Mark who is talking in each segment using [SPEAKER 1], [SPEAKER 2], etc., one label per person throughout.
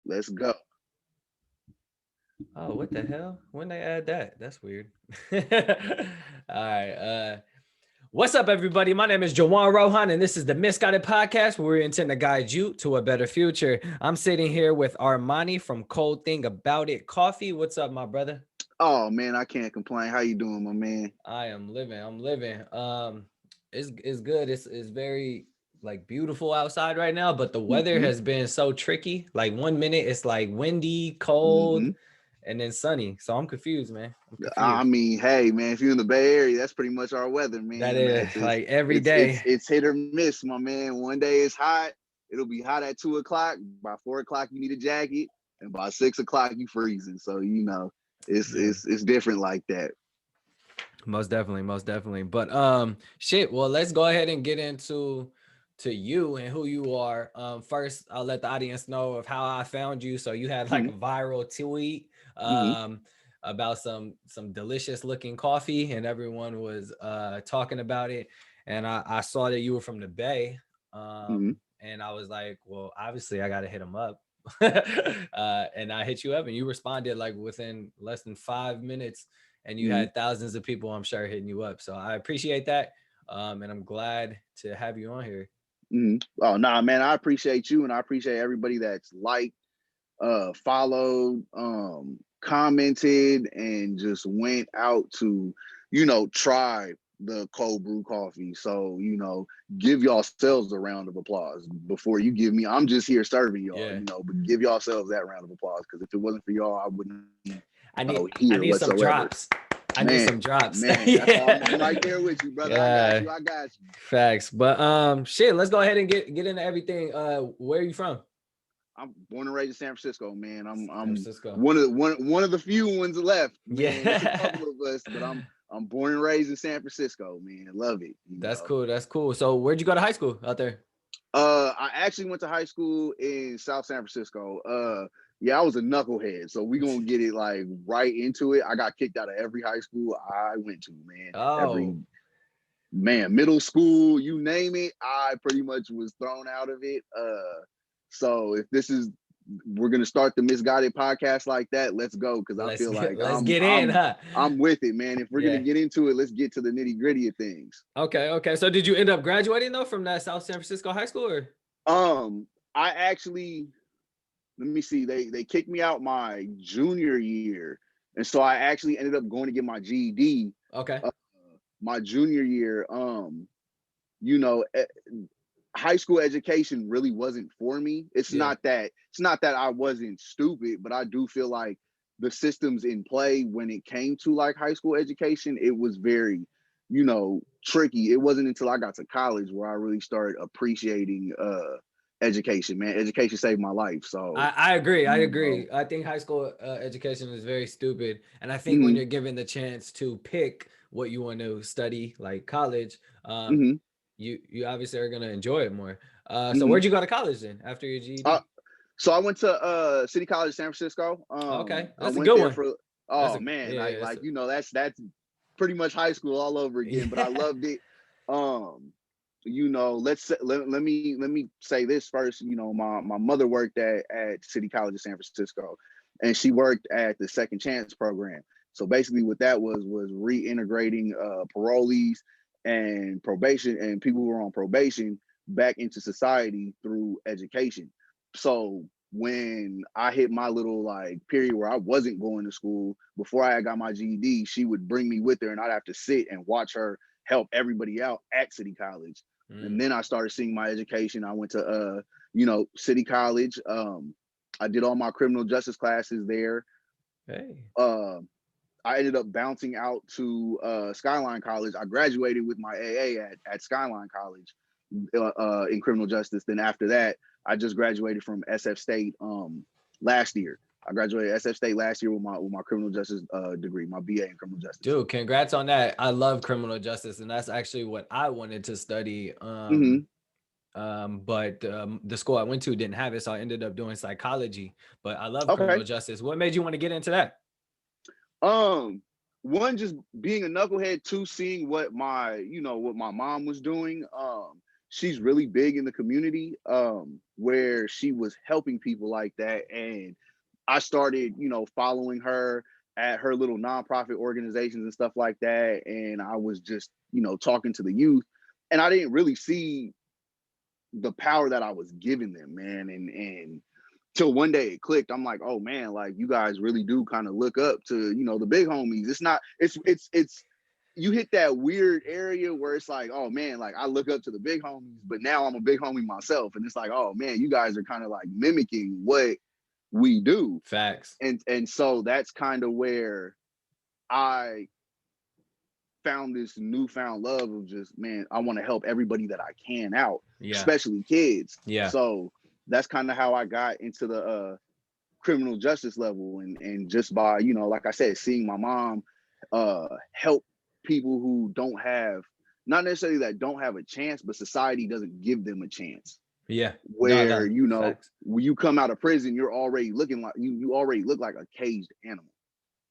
[SPEAKER 1] Let's go.
[SPEAKER 2] Oh, what the hell? When they add that? That's weird. All right. What's up, everybody? My name is Juwan Rohan, and this is the Misguided Podcast, where we intend to guide you to a better future. I'm sitting here with Armani from Coldthingaboutit Coffee. What's up, my brother?
[SPEAKER 1] Oh man, I can't complain. How you doing, my man?
[SPEAKER 2] I am living. I'm living. It's good. It's very like beautiful outside right now, but the weather
[SPEAKER 1] Hmm.
[SPEAKER 2] has been so tricky. Like 1 minute it's like windy, cold,
[SPEAKER 1] Hmm.
[SPEAKER 2] and then sunny. So I'm confused, man. I'm
[SPEAKER 1] I
[SPEAKER 2] confused.
[SPEAKER 1] mean, hey man, if you're in the Bay Area, that's pretty much our weather,
[SPEAKER 2] That
[SPEAKER 1] man.
[SPEAKER 2] is like every day.
[SPEAKER 1] It's hit or miss, my man. One day it's hot. It'll be hot at 2 o'clock. By 4 o'clock, you need a jacket, and by 6 o'clock, you freezing. So
[SPEAKER 2] Yeah.
[SPEAKER 1] it's different like that.
[SPEAKER 2] Most definitely, most definitely. But shit, well, let's go ahead and get into you and who you are. First, I'll let the audience know of how I found you. So you had like
[SPEAKER 1] Hmm.
[SPEAKER 2] a viral tweet
[SPEAKER 1] Hmm.
[SPEAKER 2] about some delicious looking coffee, and everyone was talking about it. And I saw that you were from the Bay.
[SPEAKER 1] Hmm.
[SPEAKER 2] And I was like, well, obviously I gotta hit him up. And I hit you up and you responded like within less than 5 minutes, and you
[SPEAKER 1] Hmm.
[SPEAKER 2] had thousands of people, I'm sure, hitting you up. So I appreciate that. And I'm glad to have you on here.
[SPEAKER 1] Hmm. Oh nah, man, I appreciate you, and I appreciate everybody that's liked, followed, commented, and just went out to, try the cold brew coffee. So, give yourselves a round of applause before you give me. I'm just here serving y'all,
[SPEAKER 2] Yeah.
[SPEAKER 1] but give yourselves that round of applause, because if it wasn't for y'all, I wouldn't be,
[SPEAKER 2] I
[SPEAKER 1] here
[SPEAKER 2] need some
[SPEAKER 1] whatsoever.
[SPEAKER 2] drops. I need
[SPEAKER 1] Man,
[SPEAKER 2] some drops.
[SPEAKER 1] man, that's all. I'm
[SPEAKER 2] Yeah.
[SPEAKER 1] right there with you, brother. I got
[SPEAKER 2] Yeah.
[SPEAKER 1] you. I got you.
[SPEAKER 2] Facts. But shit, let's go ahead and get into everything. Where are you from?
[SPEAKER 1] I'm born and raised in San Francisco, man.
[SPEAKER 2] San
[SPEAKER 1] I'm
[SPEAKER 2] Francisco.
[SPEAKER 1] one of the few ones left, man. It's a
[SPEAKER 2] Yeah.
[SPEAKER 1] couple of us, but I'm born and raised in San Francisco, man. Love it,
[SPEAKER 2] That's cool. That's cool. So where'd you go to high school out there?
[SPEAKER 1] I actually went to high school in South San Francisco. Yeah, I was a knucklehead, so we gonna get it like right into it. I got kicked out of every high school I went to, man. Every
[SPEAKER 2] Oh,
[SPEAKER 1] man, middle school, you name it, I pretty much was thrown out of it. So if this is we're gonna start the Misguided podcast like that, let's go, because I feel like
[SPEAKER 2] let's get in, huh?
[SPEAKER 1] I'm with it, man. If we're gonna
[SPEAKER 2] Yeah.
[SPEAKER 1] get into it, let's get to the nitty gritty of things.
[SPEAKER 2] Okay, okay. So did you end up graduating though from that South San Francisco high school or?
[SPEAKER 1] I actually, let me see, they kicked me out my junior year, and so I actually ended up going to get my GED
[SPEAKER 2] Okay.
[SPEAKER 1] uh, my junior year. You know, high school education really wasn't for me.
[SPEAKER 2] Yeah.
[SPEAKER 1] It's not that I wasn't stupid, but I do feel like the systems in play when it came to like high school education, it was very, tricky. It wasn't until I got to college where I really started appreciating education, man. Education saved my life. So,
[SPEAKER 2] I agree. I
[SPEAKER 1] you know,
[SPEAKER 2] agree. I think high school education is very stupid. And I think when
[SPEAKER 1] mm-hmm,
[SPEAKER 2] you're given the chance to pick what you want to study, like college,
[SPEAKER 1] mm-hmm,
[SPEAKER 2] you obviously are gonna enjoy it more. So
[SPEAKER 1] mm-hmm.
[SPEAKER 2] where'd you go to college then after your
[SPEAKER 1] Uh,
[SPEAKER 2] GED?
[SPEAKER 1] so I went to City College San Francisco.
[SPEAKER 2] Okay,
[SPEAKER 1] I
[SPEAKER 2] that's a
[SPEAKER 1] went
[SPEAKER 2] good
[SPEAKER 1] there
[SPEAKER 2] one.
[SPEAKER 1] for,
[SPEAKER 2] That's
[SPEAKER 1] oh
[SPEAKER 2] a
[SPEAKER 1] man,
[SPEAKER 2] yeah,
[SPEAKER 1] I
[SPEAKER 2] yeah,
[SPEAKER 1] like, that's pretty much high school all over again, but I
[SPEAKER 2] yeah.
[SPEAKER 1] loved it. Um, let me say this first. My mother worked at City College of San Francisco, and she worked at the Second Chance program. So basically, what that was reintegrating parolees and probation and people who were on probation back into society through education. So when I hit my little like period where I wasn't going to school before I got my GED, she would bring me with her, and I'd have to sit and watch her help everybody out at City College. And
[SPEAKER 2] Mm,
[SPEAKER 1] then I started seeing my education. I went to City College. I did all my criminal justice classes there.
[SPEAKER 2] hey.
[SPEAKER 1] Uh, I ended up bouncing out to Skyline College. I graduated with my AA at Skyline College in criminal justice. Then after that, I just graduated from SF State last year. I graduated SF State last year with my criminal justice degree, my BA in criminal justice.
[SPEAKER 2] Dude, congrats on that. I love criminal justice, and that's actually what I wanted to study.
[SPEAKER 1] Hmm.
[SPEAKER 2] But the school I went to didn't have it, so I ended up doing psychology. But I love
[SPEAKER 1] Okay.
[SPEAKER 2] criminal justice. What made you want to get into that?
[SPEAKER 1] Um, One, just being a knucklehead. Two, seeing what my mom was doing. she's really big in the community, where she was helping people like that. And I started, following her at her little nonprofit organizations and stuff like that. And I was just, talking to the youth, and I didn't really see the power that I was giving them, man. And till one day it clicked. I'm like, oh man, like you guys really do kind of look up to, the big homies. It's you hit that weird area where it's like, oh man, like I look up to the big homies, but now I'm a big homie myself. And it's like, oh man, you guys are kind of like mimicking what we do.
[SPEAKER 2] Facts.
[SPEAKER 1] And so that's kind of where I found this newfound love of just, man, I want to help everybody that I can out, especially kids.
[SPEAKER 2] Yeah.
[SPEAKER 1] So that's kind of how I got into the criminal justice level, and just by, like I said, seeing my mom help people who don't have, not necessarily that don't have a chance, but society doesn't give them a chance.
[SPEAKER 2] Yeah.
[SPEAKER 1] Where, when you come out of prison, you're already looking like you already look like a caged animal.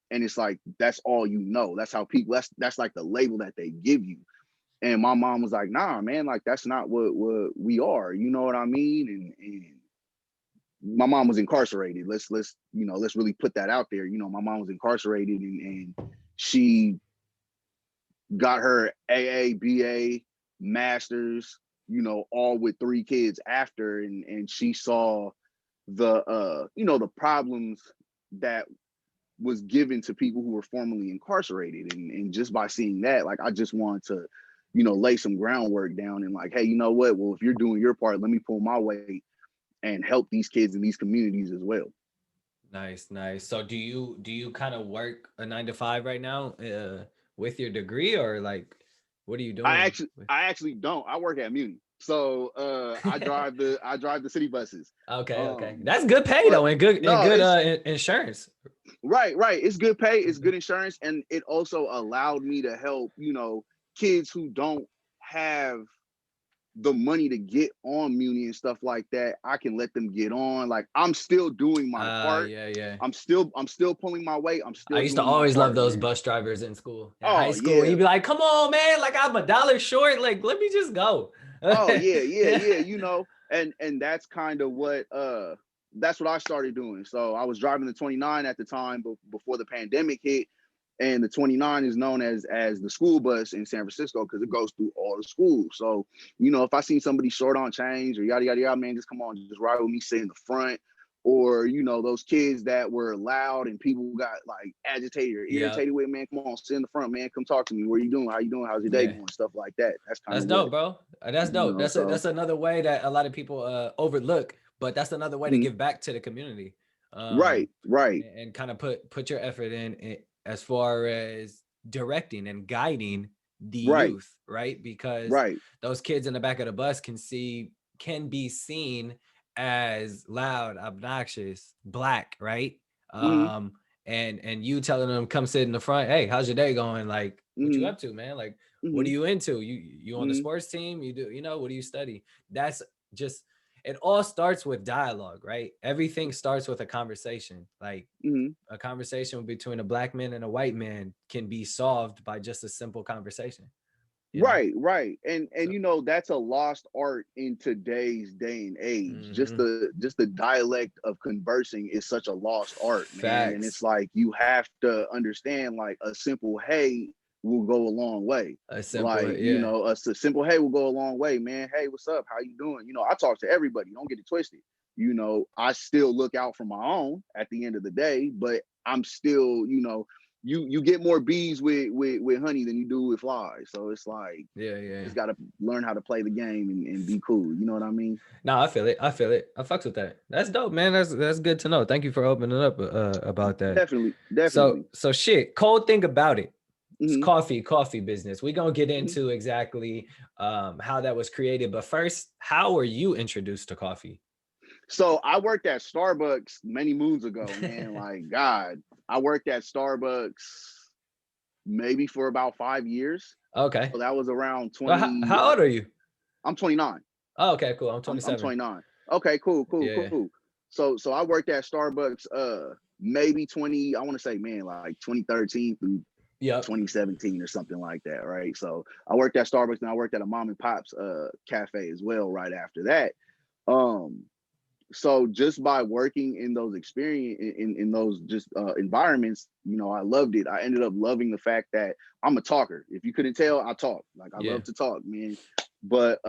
[SPEAKER 1] And it's like, that's all that's how people, that's like the label that they give you. And my mom was like, nah, man, like that's not what we are. You know what I mean? And my mom was incarcerated. Let's really put that out there. My mom was incarcerated, and she got her AA, BA, masters, all with 3 kids after, and she saw the the problems that was given to people who were formerly incarcerated. And just by seeing that, like, I just wanted to, lay some groundwork down and like, hey, you know what? Well, if you're doing your part, let me pull my weight and help these kids in these communities as well.
[SPEAKER 2] Nice. So do you kind of work a 9-to-5 right now with your degree, or like, what are you doing?
[SPEAKER 1] I actually don't. I work at Muni. So I drive the city buses.
[SPEAKER 2] Okay. That's good pay though, and good insurance.
[SPEAKER 1] Right. It's good pay, it's good insurance, and it also allowed me to help, kids who don't have the money to get on Muni and stuff like that. I can let them get on. Like, I'm still doing my part.
[SPEAKER 2] Yeah.
[SPEAKER 1] I'm still pulling my weight. I
[SPEAKER 2] used to always love those bus drivers in school. High school,
[SPEAKER 1] yeah.
[SPEAKER 2] You'd be like, come on, man, like I'm $1 short. Like, let me just go.
[SPEAKER 1] Yeah. And that's kind of what that's what I started doing. So I was driving the 29 at the time, but before the pandemic hit. And the 29 is known as the school bus in San Francisco because it goes through all the schools. So, if I see somebody short on change or yada, yada, yada, man, just come on, just ride with me, sit in the front. Or, those kids that were loud and people got like agitated or irritated with, man, come on, sit in the front, man, come talk to me. What are you doing? How you doing? How's your day going? Stuff like that. That's
[SPEAKER 2] dope, bro. That's dope. That's another way that a lot of people overlook, but that's another way to give back to the community.
[SPEAKER 1] Right.
[SPEAKER 2] And kind of put your effort in as far as directing and guiding the youth, right? Because those kids in the back of the bus can be seen as loud, obnoxious, black, right? And you telling them, come sit in the front, hey, how's your day going? Like, what you up to, man? Like, what are you into? You on the sports team? You do, what do you study? That's just, it all starts with dialogue, right? Everything starts with a conversation. Like a conversation between a black man and a white man can be solved by just a simple conversation.
[SPEAKER 1] Right. And that's a lost art in today's day and age. Just the dialect of conversing is such a lost art, man.
[SPEAKER 2] Facts.
[SPEAKER 1] And it's like, you have to understand, like, a simple hey will go a long way. A simple hey will go a long way, man. Hey, what's up? How you doing? I talk to everybody. Don't get it twisted. I still look out for my own at the end of the day, but I'm still, you get more bees with honey than you do with flies. So it's like, you just got to learn how to play the game and be cool. You know what I mean?
[SPEAKER 2] No, I feel it. I fucks with that. That's dope, man. That's good to know. Thank you for opening up about that.
[SPEAKER 1] Definitely.
[SPEAKER 2] So shit, cold thing about it. It's coffee business. We're going to get into exactly how that was created. But first, how were you introduced to coffee?
[SPEAKER 1] So I worked at Starbucks many moons ago, man. Like, God, I worked at Starbucks maybe for about 5 years.
[SPEAKER 2] Okay.
[SPEAKER 1] So that was around 20.
[SPEAKER 2] Well, how old are you?
[SPEAKER 1] I'm 29.
[SPEAKER 2] Oh, okay, cool. I'm 27.
[SPEAKER 1] I'm 29. Okay, cool. So I worked at Starbucks maybe 20, I want to say, man, like 2013 through
[SPEAKER 2] Yep.
[SPEAKER 1] 2017 or something like that, right? So I worked at Starbucks and I worked at a mom and pop's cafe as well right after that. Um, so just by working in those experience in those just environments, I loved it. I ended up loving the fact that I'm a talker. If you couldn't tell, I talk. Like I love to talk, man. But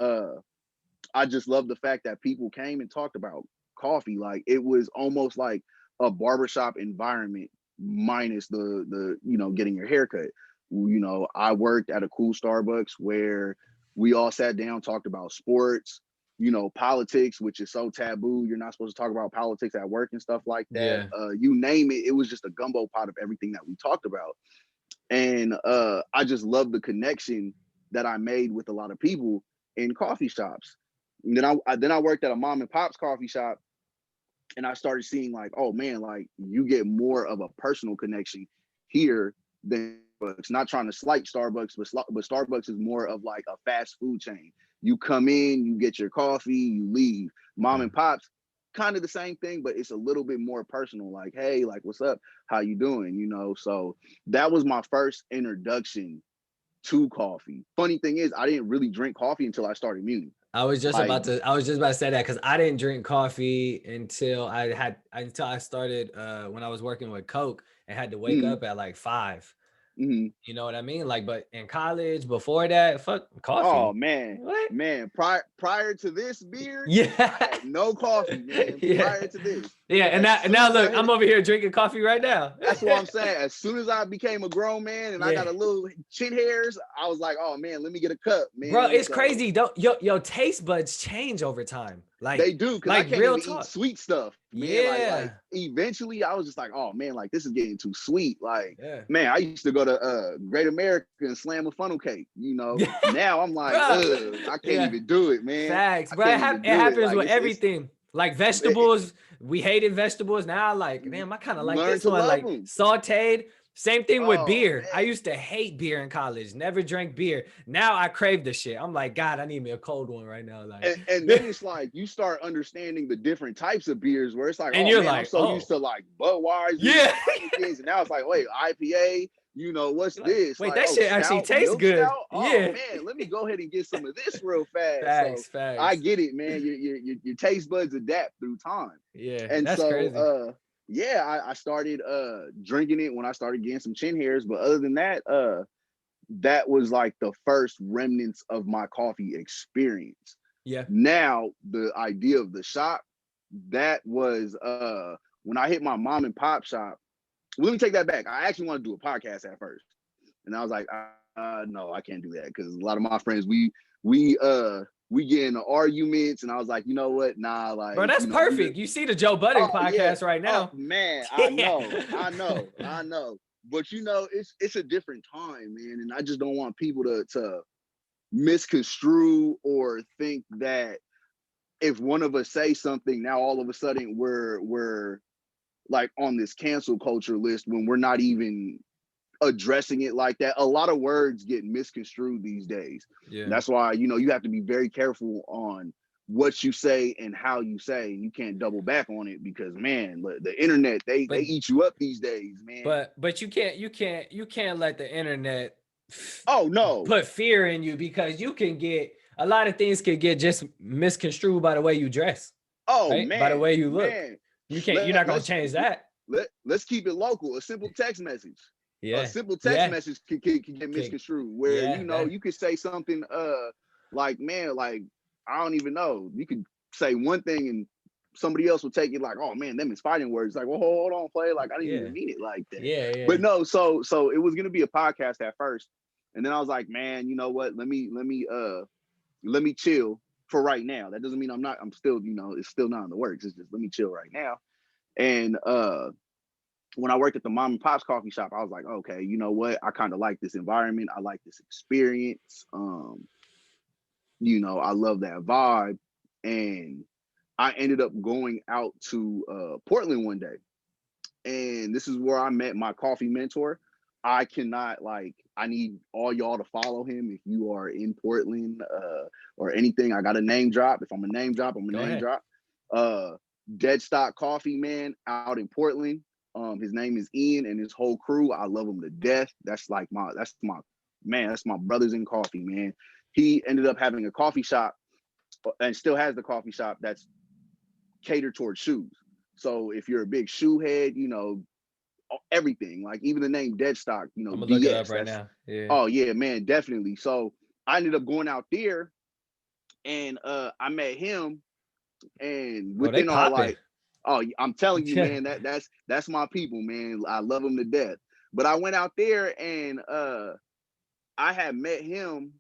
[SPEAKER 1] I just love the fact that people came and talked about coffee. Like it was almost like a barbershop environment minus the getting your haircut. I worked at a cool Starbucks where we all sat down, talked about sports, politics, which is so taboo. You're not supposed to talk about politics at work and stuff like that. You name it, it was just a gumbo pot of everything that we talked about. And I just love the connection that I made with a lot of people in coffee shops. And then I worked at a mom and pop's coffee shop, and I started seeing like, oh man, like you get more of a personal connection here than Starbucks. Not trying to slight Starbucks, but Starbucks is more of like a fast food chain. You come in, you get your coffee, you leave. Mom and pops, kind of the same thing, but it's a little bit more personal. Like, hey, like, what's up? How you doing? So that was my first introduction to coffee. Funny thing is, I didn't really drink coffee until I started Muni.
[SPEAKER 2] I was just about to say that because I didn't drink coffee until I started when I was working with Coke and had to wake up at like 5.
[SPEAKER 1] Mm-hmm.
[SPEAKER 2] You know what I mean? Like, but in college, before that, fuck coffee.
[SPEAKER 1] Oh man,
[SPEAKER 2] what?
[SPEAKER 1] Man! Prior to this beer,
[SPEAKER 2] yeah,
[SPEAKER 1] I had no coffee, man. Prior to this,
[SPEAKER 2] and now look, I'm over here drinking coffee right now.
[SPEAKER 1] That's what I'm saying. As soon as I became a grown man and I got a little chin hairs, I was like, oh man, let me get a cup, man.
[SPEAKER 2] Bro, it's crazy. Don't your taste buds change over time. Like
[SPEAKER 1] they do, because
[SPEAKER 2] like
[SPEAKER 1] I can't
[SPEAKER 2] real
[SPEAKER 1] even
[SPEAKER 2] talk.
[SPEAKER 1] eat sweet stuff. Man. Like eventually I was just like, oh man, like this is getting too sweet. Like, man, I used to go to Great America and slam a funnel cake, Now I'm like, I can't even do it, man.
[SPEAKER 2] Facts, bro. It happens like, with everything. Like vegetables, we hated vegetables. Now, like, damn, I kind of like this one. Like sauteed. Same thing with beer. Man. I used to hate beer in college. Never drank beer. Now I crave the shit. I'm like, God, I need me a cold one right now. Like,
[SPEAKER 1] and then it's like you start understanding the different types of beers where it's like,
[SPEAKER 2] and you're
[SPEAKER 1] man,
[SPEAKER 2] like,
[SPEAKER 1] I'm so used to like Budweiser, and now it's like, wait, IPA. What's this?
[SPEAKER 2] Wait,
[SPEAKER 1] like,
[SPEAKER 2] that shit
[SPEAKER 1] stout,
[SPEAKER 2] actually tastes good.
[SPEAKER 1] Stout? Oh man, let me go ahead and get some of this real fast.
[SPEAKER 2] Facts.
[SPEAKER 1] I get it, man. Your taste buds adapt through time.
[SPEAKER 2] Yeah,
[SPEAKER 1] and
[SPEAKER 2] that's
[SPEAKER 1] so
[SPEAKER 2] crazy.
[SPEAKER 1] I started drinking it when I started getting some chin hairs. But other than that, that was like the first remnants of my coffee experience.
[SPEAKER 2] Yeah.
[SPEAKER 1] Now the idea of the shop, that was when I hit my mom and pop shop. Let me take that back. I actually want to do a podcast at first. And I was like, no, I can't do that, because a lot of my friends, we get into arguments, and I was like, you know what? Nah, like,
[SPEAKER 2] bro, that's perfect. You see the Joe Budden podcast right now.
[SPEAKER 1] Oh, man, I know. But it's a different time, man, and I just don't want people to misconstrue or think that if one of us say something, now all of a sudden we're like on this cancel culture list when we're not even addressing it like that. A lot of words get misconstrued these days.
[SPEAKER 2] Yeah.
[SPEAKER 1] That's why, you have to be very careful on what you say and how you say. You can't double back on it, because man, the internet, they eat you up these days, man.
[SPEAKER 2] But you can't let the internet
[SPEAKER 1] no
[SPEAKER 2] put fear in you, because you can get a lot of things can get just misconstrued by the way you dress.
[SPEAKER 1] Right? Man,
[SPEAKER 2] by the way you look.
[SPEAKER 1] Man.
[SPEAKER 2] You're not gonna change that.
[SPEAKER 1] Let's keep it local. A simple text message.
[SPEAKER 2] Yeah.
[SPEAKER 1] A simple text message can get misconstrued, where you could say something like, man, like, I don't even know. You could say one thing and somebody else will take it like, oh man, them is fighting words. Like, well, hold on, play. Like, I didn't even mean it like that.
[SPEAKER 2] Yeah.
[SPEAKER 1] But no, so it was gonna be a podcast at first, and then I was like, man, you know what? Let me chill for right now. That doesn't mean I'm still, it's still not in the works. It's just, let me chill right now. And when I worked at the mom and pop's coffee shop, I was like, okay, you know what? I kind of like this environment. I like this experience. I love that vibe. And I ended up going out to Portland one day. And this is where I met my coffee mentor. I need all y'all to follow him if you are in Portland or anything. I got a name drop. If I'm a name drop, I'm a name drop. Dead Stock Coffee, man, out in Portland. His name is Ian, and his whole crew. I love him to death. That's my man. That's my brothers in coffee, man. He ended up having a coffee shop, and still has the coffee shop that's catered towards shoes. So if you're a big shoe head, everything, like even the name Deadstock,
[SPEAKER 2] I'm gonna look
[SPEAKER 1] DS,
[SPEAKER 2] it up right now. Yeah.
[SPEAKER 1] Oh yeah, man, definitely. So I ended up going out there, and I met him, and within our like, I'm telling you, man, that's my people, man. I love them to death. But I went out there, and I had met him,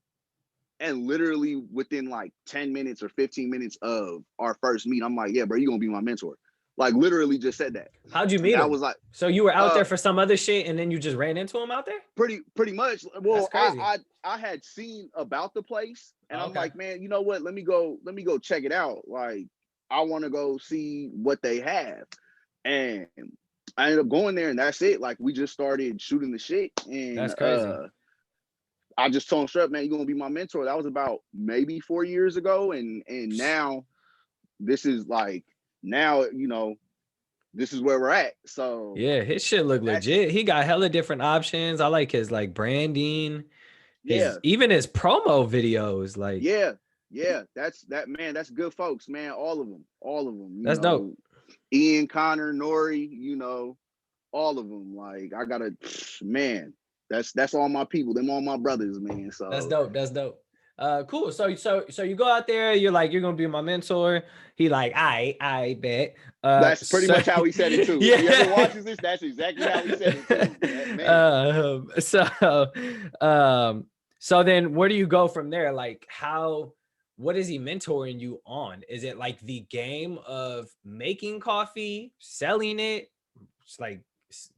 [SPEAKER 1] and literally within like 10 minutes or 15 minutes of our first meet, I'm like, yeah, bro, you're gonna be my mentor. Like literally just said that.
[SPEAKER 2] How'd you meet him?
[SPEAKER 1] I was like,
[SPEAKER 2] so you were out there for some other shit, and then you just ran into him out there?
[SPEAKER 1] Pretty much. Well,
[SPEAKER 2] That's crazy.
[SPEAKER 1] I had seen about the place, and I'm like, man, you know what? Let me go check it out. Like, I want to go see what they have. And I ended up going there, and that's it. Like, we just started shooting the shit. And
[SPEAKER 2] that's crazy.
[SPEAKER 1] I just told him straight up, man, you're gonna be my mentor. That was about maybe 4 years ago. And now this is like, now, this is where we're at. So
[SPEAKER 2] yeah, his shit look legit. He got hella different options. I like his like branding. Even his promo videos. Like,
[SPEAKER 1] yeah, that's good folks, man. All of them.
[SPEAKER 2] That's dope.
[SPEAKER 1] Ian, Connor, Nori, all of them. Like, I gotta, man. That's all my people. Them all my brothers, man. So
[SPEAKER 2] that's dope. Cool. So you go out there, you're like, you're gonna be my mentor. He like, I bet.
[SPEAKER 1] That's pretty much how he said it too. Yeah. If he ever watches this, that's exactly how he said
[SPEAKER 2] it too. So then where do you go from there? Like, what is he mentoring you on? Is it like the game of making coffee, selling it? It's like,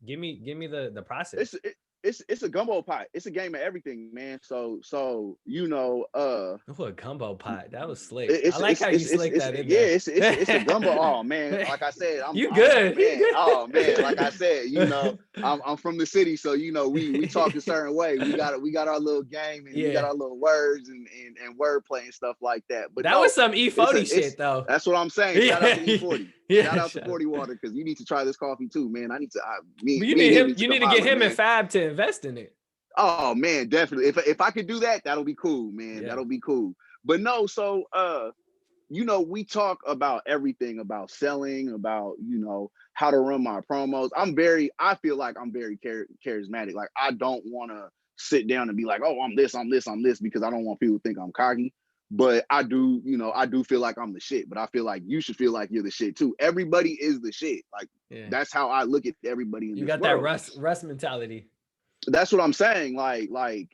[SPEAKER 2] give me the process.
[SPEAKER 1] It's a gumbo pot. It's a game of everything, man. So
[SPEAKER 2] a gumbo pot. That was slick. I like how you slick that in there.
[SPEAKER 1] Yeah, it's a gumbo. Oh man, like I said,
[SPEAKER 2] you good.
[SPEAKER 1] Oh man, like I said, I'm from the city, so we talk a certain way. We got our little game, and we got our little words and wordplay and stuff like that. But
[SPEAKER 2] that was some E40 shit though.
[SPEAKER 1] That's what I'm saying. Shout out to E40. Shout out to 40 Water, because you need to try this coffee too, man. I need to. You need to get him
[SPEAKER 2] and Fab to invest in it.
[SPEAKER 1] Oh man, definitely. If I could do that, that'll be cool, man. That'll be cool. But no, so we talk about everything, about selling, about how to run my promos. I feel like I'm very charismatic. Like, I don't want to sit down and be like, oh, I'm this, because I don't want people to think I'm cocky. But I do feel like I'm the shit. But I feel like you should feel like you're the shit too. Everybody is the shit. Like, that's how I look at everybody in this world. You got
[SPEAKER 2] that Russ mentality.
[SPEAKER 1] That's what I'm saying. Like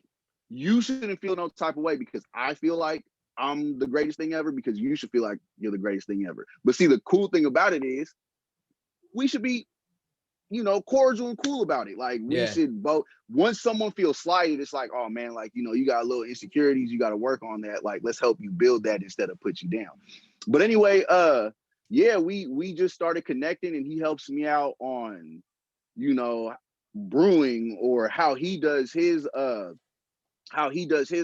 [SPEAKER 1] you shouldn't feel no type of way because I feel like I'm the greatest thing ever, because you should feel like you're the greatest thing ever. But see, the cool thing about it is we should be, cordial and cool about it. Like, we should both, once someone feels slighted, it's like, oh man, like, you got a little insecurities, you got to work on that. Like, let's help you build that instead of put you down. But anyway, we just started connecting, and he helps me out on, brewing, or how he does his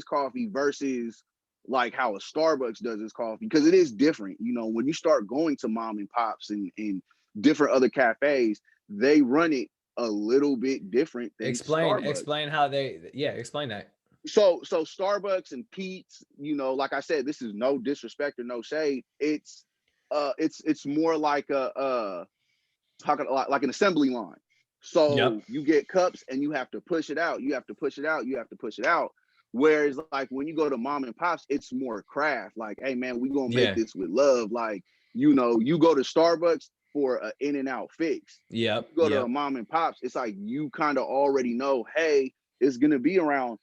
[SPEAKER 1] coffee versus like how a Starbucks does his coffee, because it is different. When you start going to mom and pops and different other cafes, they run it a little bit different than Starbucks.
[SPEAKER 2] Explain how explain that.
[SPEAKER 1] So Starbucks and Pete's, like I said, this is no disrespect or no shade. It's more like like an assembly line. So you get cups and you have to push it out. Whereas like when you go to mom and pops, it's more craft. Like, hey man, we gonna make this with love. Like, you go to Starbucks for an in and out fix. You go to a mom and pops, it's like you kind of already know, hey, it's gonna be around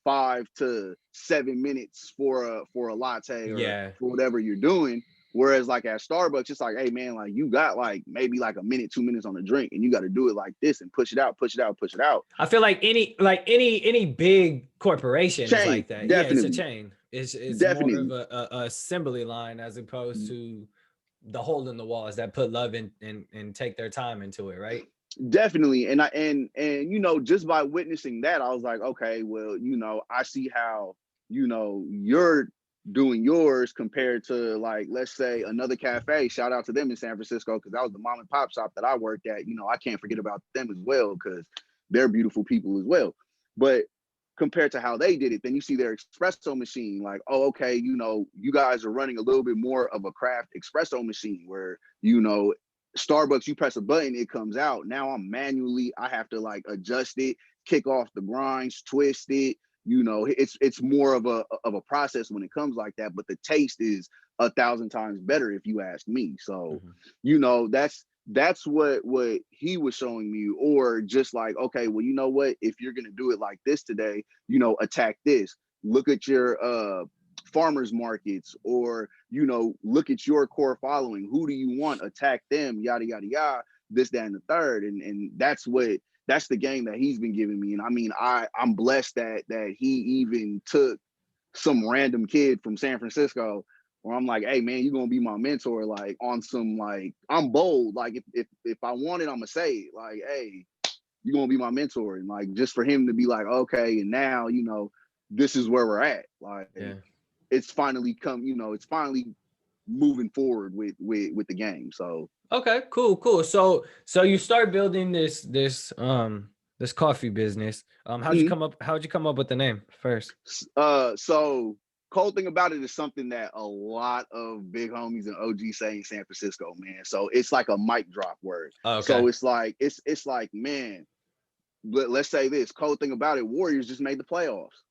[SPEAKER 1] 5 to 7 minutes for a latte or for whatever you're doing. Whereas like at Starbucks, it's like, hey man, like you got like maybe like a minute, 2 minutes on the drink, and you got to do it like this and push it out.
[SPEAKER 2] I feel like any big corporation is like that.
[SPEAKER 1] Definitely.
[SPEAKER 2] Yeah, it's a chain. It's
[SPEAKER 1] definitely
[SPEAKER 2] more of a assembly line as opposed to the hole in the walls that put love in and take their time into it, right?
[SPEAKER 1] Definitely. And just by witnessing that, I was like, okay, well, I see how, you're doing yours compared to, like, let's say another cafe. Shout out to them in San Francisco, because that was the mom and pop shop that I worked at. I can't forget about them as well, because they're beautiful people as well. But compared to how they did it, then you see their espresso machine, like, oh, okay, you guys are running a little bit more of a craft espresso machine where, Starbucks, you press a button, it comes out. Now I have to like adjust it, kick off the grinds, twist it. It's more of a process when it comes like that, but the taste is 1,000 times better if you ask me. So, that's what he was showing me. Or just like, okay, well, you know what, if you're gonna do it like this today, attack this. Look at your farmers markets, or look at your core following. Who do you want? Attack them, yada yada yada, this, that, and the third. And that's the game that he's been giving me. And I mean, I'm blessed that he even took some random kid from San Francisco, where I'm like, hey man, you're gonna be my mentor, like on some, like, I'm bold. Like if I want it, I'm gonna say it. Like, hey, you're gonna be my mentor. And like, just for him to be like, okay, and now, this is where we're at. Like, it's finally it's finally moving forward with the game. So
[SPEAKER 2] okay, cool. So you start building this coffee business. How'd you come up with the name first?
[SPEAKER 1] So cold thing about it is something that a lot of big homies and OGs say in San Francisco, man. So it's like a mic drop word. Okay. So it's like, man, let's say this cold thing about it, Warriors just made the playoffs.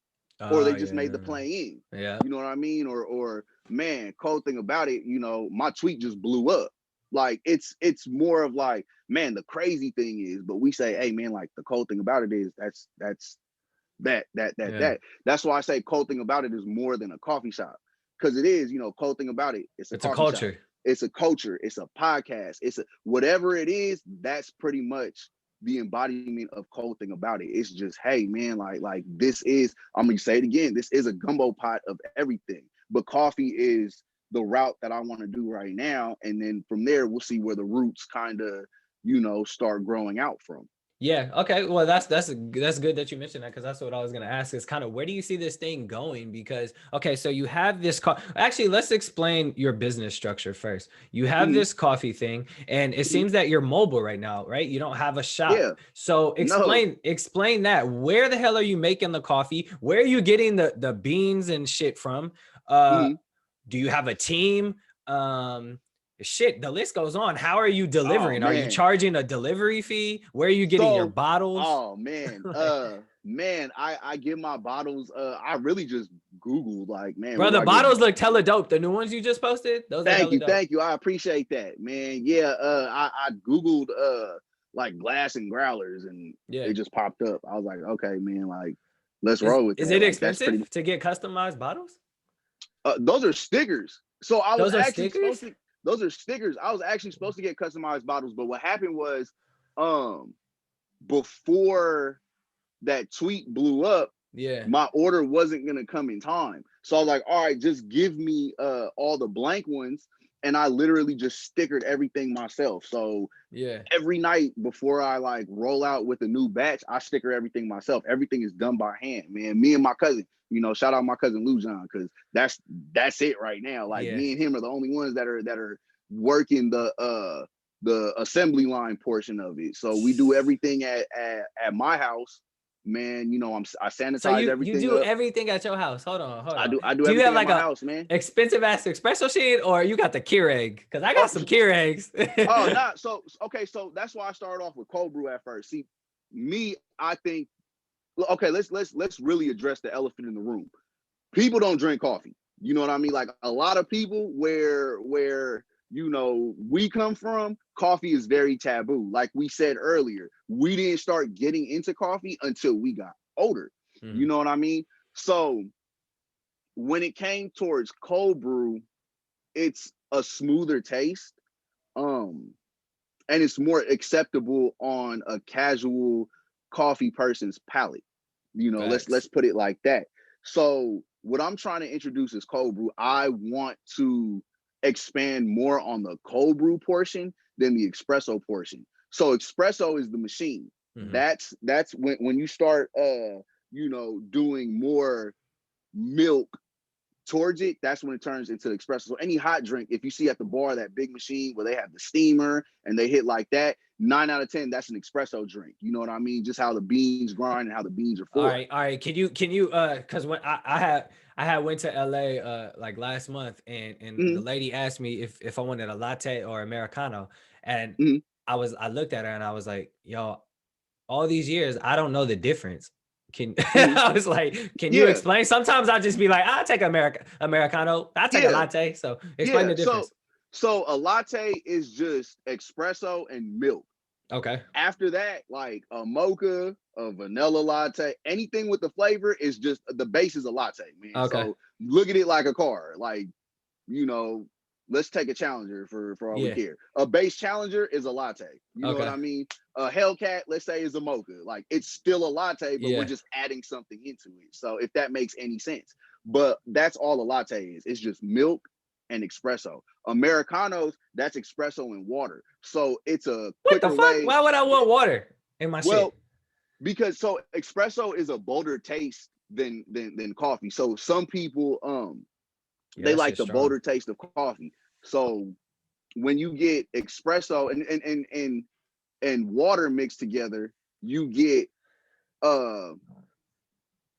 [SPEAKER 1] Or they just made the play-in. Yeah. You know what I mean? Or man, cold thing about it, my tweet just blew up. Like, it's more of like, man, the crazy thing is, but we say, hey man, like, the cold thing about it is that. That's why I say cold thing about it is more than a coffee shop. Because it is, cold thing about it, it's a culture. Shop. It's a culture, it's a podcast, it's whatever it is, that's pretty much the embodiment of cold thing about it. It's just, hey man, like this is, I'm gonna say it again, this is a gumbo pot of everything, but coffee is the route that I want to do right now. And then from there, we'll see where the roots kind of, start growing out from.
[SPEAKER 2] Yeah. Okay. Well, that's good that you mentioned that, because that's what I was going to ask, is kind of, where do you see this thing going? Because, okay, so you have this actually, let's explain your business structure first. You have this coffee thing, and it seems that you're mobile right now, right? You don't have a shop. Yeah. So explain that. Where the hell are you making the coffee? Where are you getting the beans and shit from? Do you have a team? Shit, the list goes on. How are you delivering? Are you charging a delivery fee? Where are you getting your bottles?
[SPEAKER 1] Oh man, man, I get my bottles. I really just Googled, like, man,
[SPEAKER 2] bro, the bottles look hella dope. The new ones you just posted, those
[SPEAKER 1] thank you. I appreciate that, man. Yeah, I Googled like glass and growlers, and it just popped up. I was like, okay, man, like, let's roll with it. Is it
[SPEAKER 2] expensive to get customized bottles?
[SPEAKER 1] Those are stickers. So I was actually supposed to. Those are stickers. I was actually supposed to get customized bottles, but what happened was, before that tweet blew up, my order wasn't gonna come in time. So I was like, all right, just give me all the blank ones, and I literally just stickered everything myself. So every night before I like roll out with a new batch, I sticker everything myself. Everything is done by hand, man. Me and my cousin. Shout out my cousin Lou John, because that's it right now. Like, me and him are the only ones that are working the assembly line portion of it. So we do everything at my house, man. I sanitize everything.
[SPEAKER 2] You do everything at your house. Hold on.
[SPEAKER 1] I do everything at my house, man.
[SPEAKER 2] Expensive ass espresso shit, or you got the Keurig? Because I got some Keurigs.
[SPEAKER 1] So that's why I started off with cold brew at first. See, me, I think. Okay, let's really address the elephant in the room. People don't drink coffee. You know what I mean? Like, a lot of people where we come from, coffee is very taboo. Like we said earlier, we didn't start getting into coffee until we got older. You know what I mean? So when it came towards cold brew, it's a smoother taste. And it's more acceptable on a casual coffee person's palate. Let's put it like that. So what I'm trying to introduce is cold brew. I want to expand more on the cold brew portion than the espresso portion. So espresso is the machine. That's when you start doing more milk towards it, that's when it turns into espresso. So any hot drink, if you see at the bar that big machine where they have the steamer and they hit like that, 9 out of 10, that's an espresso drink. You know what I mean? Just how the beans grind and how the beans are formed.
[SPEAKER 2] All right. Can you because when I had went to LA like last month, and the lady asked me if I wanted a latte or Americano, and I looked at her and I was like, yo, all these years I don't know the difference. I was like, can you explain? Sometimes I'll just be like, I'll take Americano, I'll take a latte. So explain the difference.
[SPEAKER 1] So a latte is just espresso and milk.
[SPEAKER 2] Okay.
[SPEAKER 1] After that, like a mocha, a vanilla latte, anything with the flavor is just the base is a latte, man.
[SPEAKER 2] Okay.
[SPEAKER 1] So look at it like a car. Like, you know, let's take a Challenger for all we care. A base Challenger is a latte. You know what I mean? A Hellcat, let's say, is a mocha. Like, it's still a latte, but we're just adding something into it. So if that makes any sense. But that's all a latte is. It's just milk and espresso. Americanos, that's espresso and water. So it's a quicker way.
[SPEAKER 2] Why would I want water in my shit?
[SPEAKER 1] Because so espresso is a bolder taste than coffee. So some people they like the bolder taste of coffee. So when you get espresso and water mixed together, you get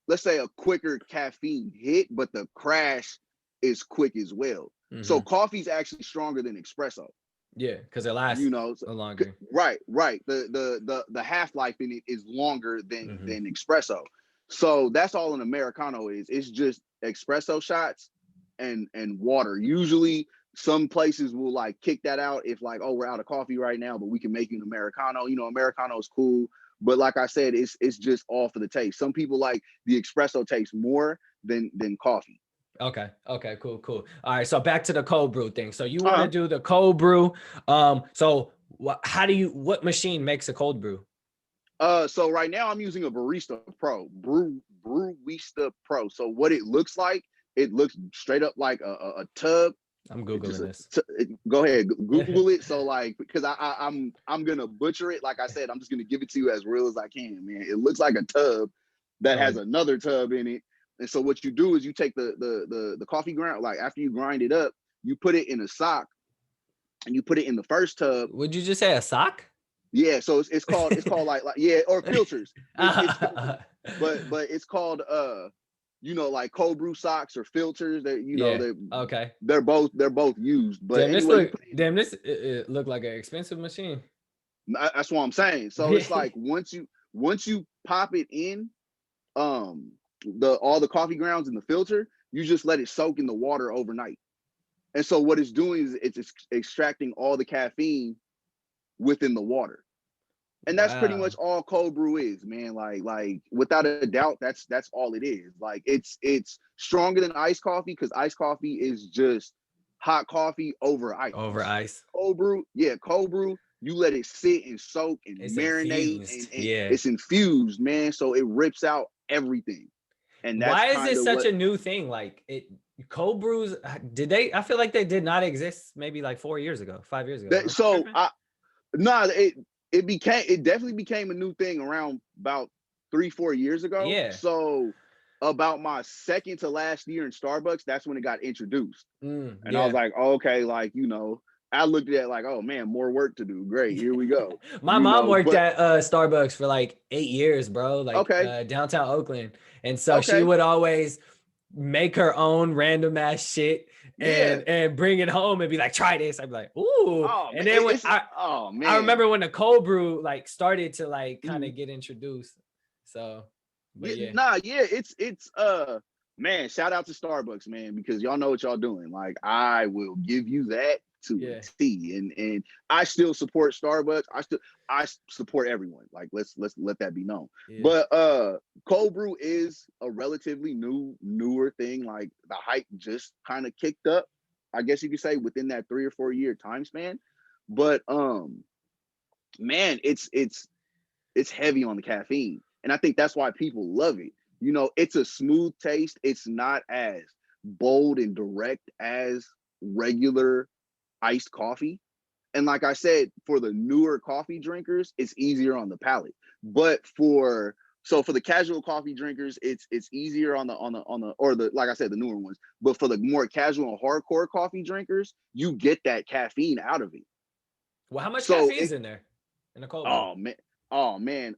[SPEAKER 1] let's say a quicker caffeine hit, but the crash is quick as well. So coffee's actually stronger than espresso.
[SPEAKER 2] Yeah, because it lasts, you know, longer.
[SPEAKER 1] Right. The half-life in it is longer than espresso. So that's all an Americano is. It's just espresso shots and water. Usually some places will like kick that out if like, oh, we're out of coffee right now, but we can make you an Americano. You know, Americano is cool. But like I said, it's just all for the taste. Some people like the espresso taste more than coffee.
[SPEAKER 2] Okay, cool. All right, so back to the cold brew thing. So you want to do the cold brew. So what machine makes a cold brew?
[SPEAKER 1] So right now I'm using a Barista Pro, Brewista Pro. So what it looks like, it looks straight up like a tub.
[SPEAKER 2] I'm Googling this.
[SPEAKER 1] Go ahead, Google it. So like, because I'm gonna butcher it. Like I said, I'm just gonna give it to you as real as I can, man. It looks like a tub that has another tub in it. And so what you do is you take the coffee ground, like after you grind it up, you put it in a sock and you put it in the first tub.
[SPEAKER 2] Would you just say a sock?
[SPEAKER 1] Yeah, so it's called like or filters. But it's called you know, like cold brew socks or filters that, you know, they're both used. But
[SPEAKER 2] this looked like an expensive machine.
[SPEAKER 1] That's what I'm saying. So it's like once you pop it in, all the coffee grounds in the filter, you just let it soak in the water overnight. And so what it's doing is it's extracting all the caffeine within the water. And that's pretty much all cold brew is, man. Like without a doubt, that's all it is. Like it's stronger than iced coffee, because iced coffee is just hot coffee over ice. Cold brew, you let it sit and soak and marinate, and it's infused, man. So it rips out everything. And that's
[SPEAKER 2] why is it such a new thing? Like cold brews, I feel like they did not exist maybe like 5 years ago.
[SPEAKER 1] It definitely became a new thing around about 3-4 years ago.
[SPEAKER 2] Yeah.
[SPEAKER 1] So about my second to last year in Starbucks, that's when it got introduced. And I was like, okay, like, you know, I looked at it like, oh man, more work to do. Great, here we go.
[SPEAKER 2] My mom worked at Starbucks for like 8 years, bro. Like downtown Oakland. And so she would always make her own random ass shit and bring it home and be like, try this. I'd be like, ooh. And then I remember when the cold brew like started to like kind of get introduced. So
[SPEAKER 1] it's man, shout out to Starbucks, man, because y'all know what y'all doing. Like, I will give you that to a T. And I still support Starbucks. I support everyone. Like, let's let that be known. But cold brew is a relatively newer thing. Like, the hype just kind of kicked up, I guess you could say, within that 3 or 4 year time span. But man, it's heavy on the caffeine. And I think that's why people love it. You know, it's a smooth taste. It's not as bold and direct as regular iced coffee. And like I said, for the newer coffee drinkers, it's easier on the palate. But for So for the casual coffee drinkers, it's easier on the or the, like I said, the newer ones. But for the more casual and hardcore coffee drinkers, you get that caffeine out of it.
[SPEAKER 2] Well, how much caffeine is in there in a cold brew?
[SPEAKER 1] Oh man,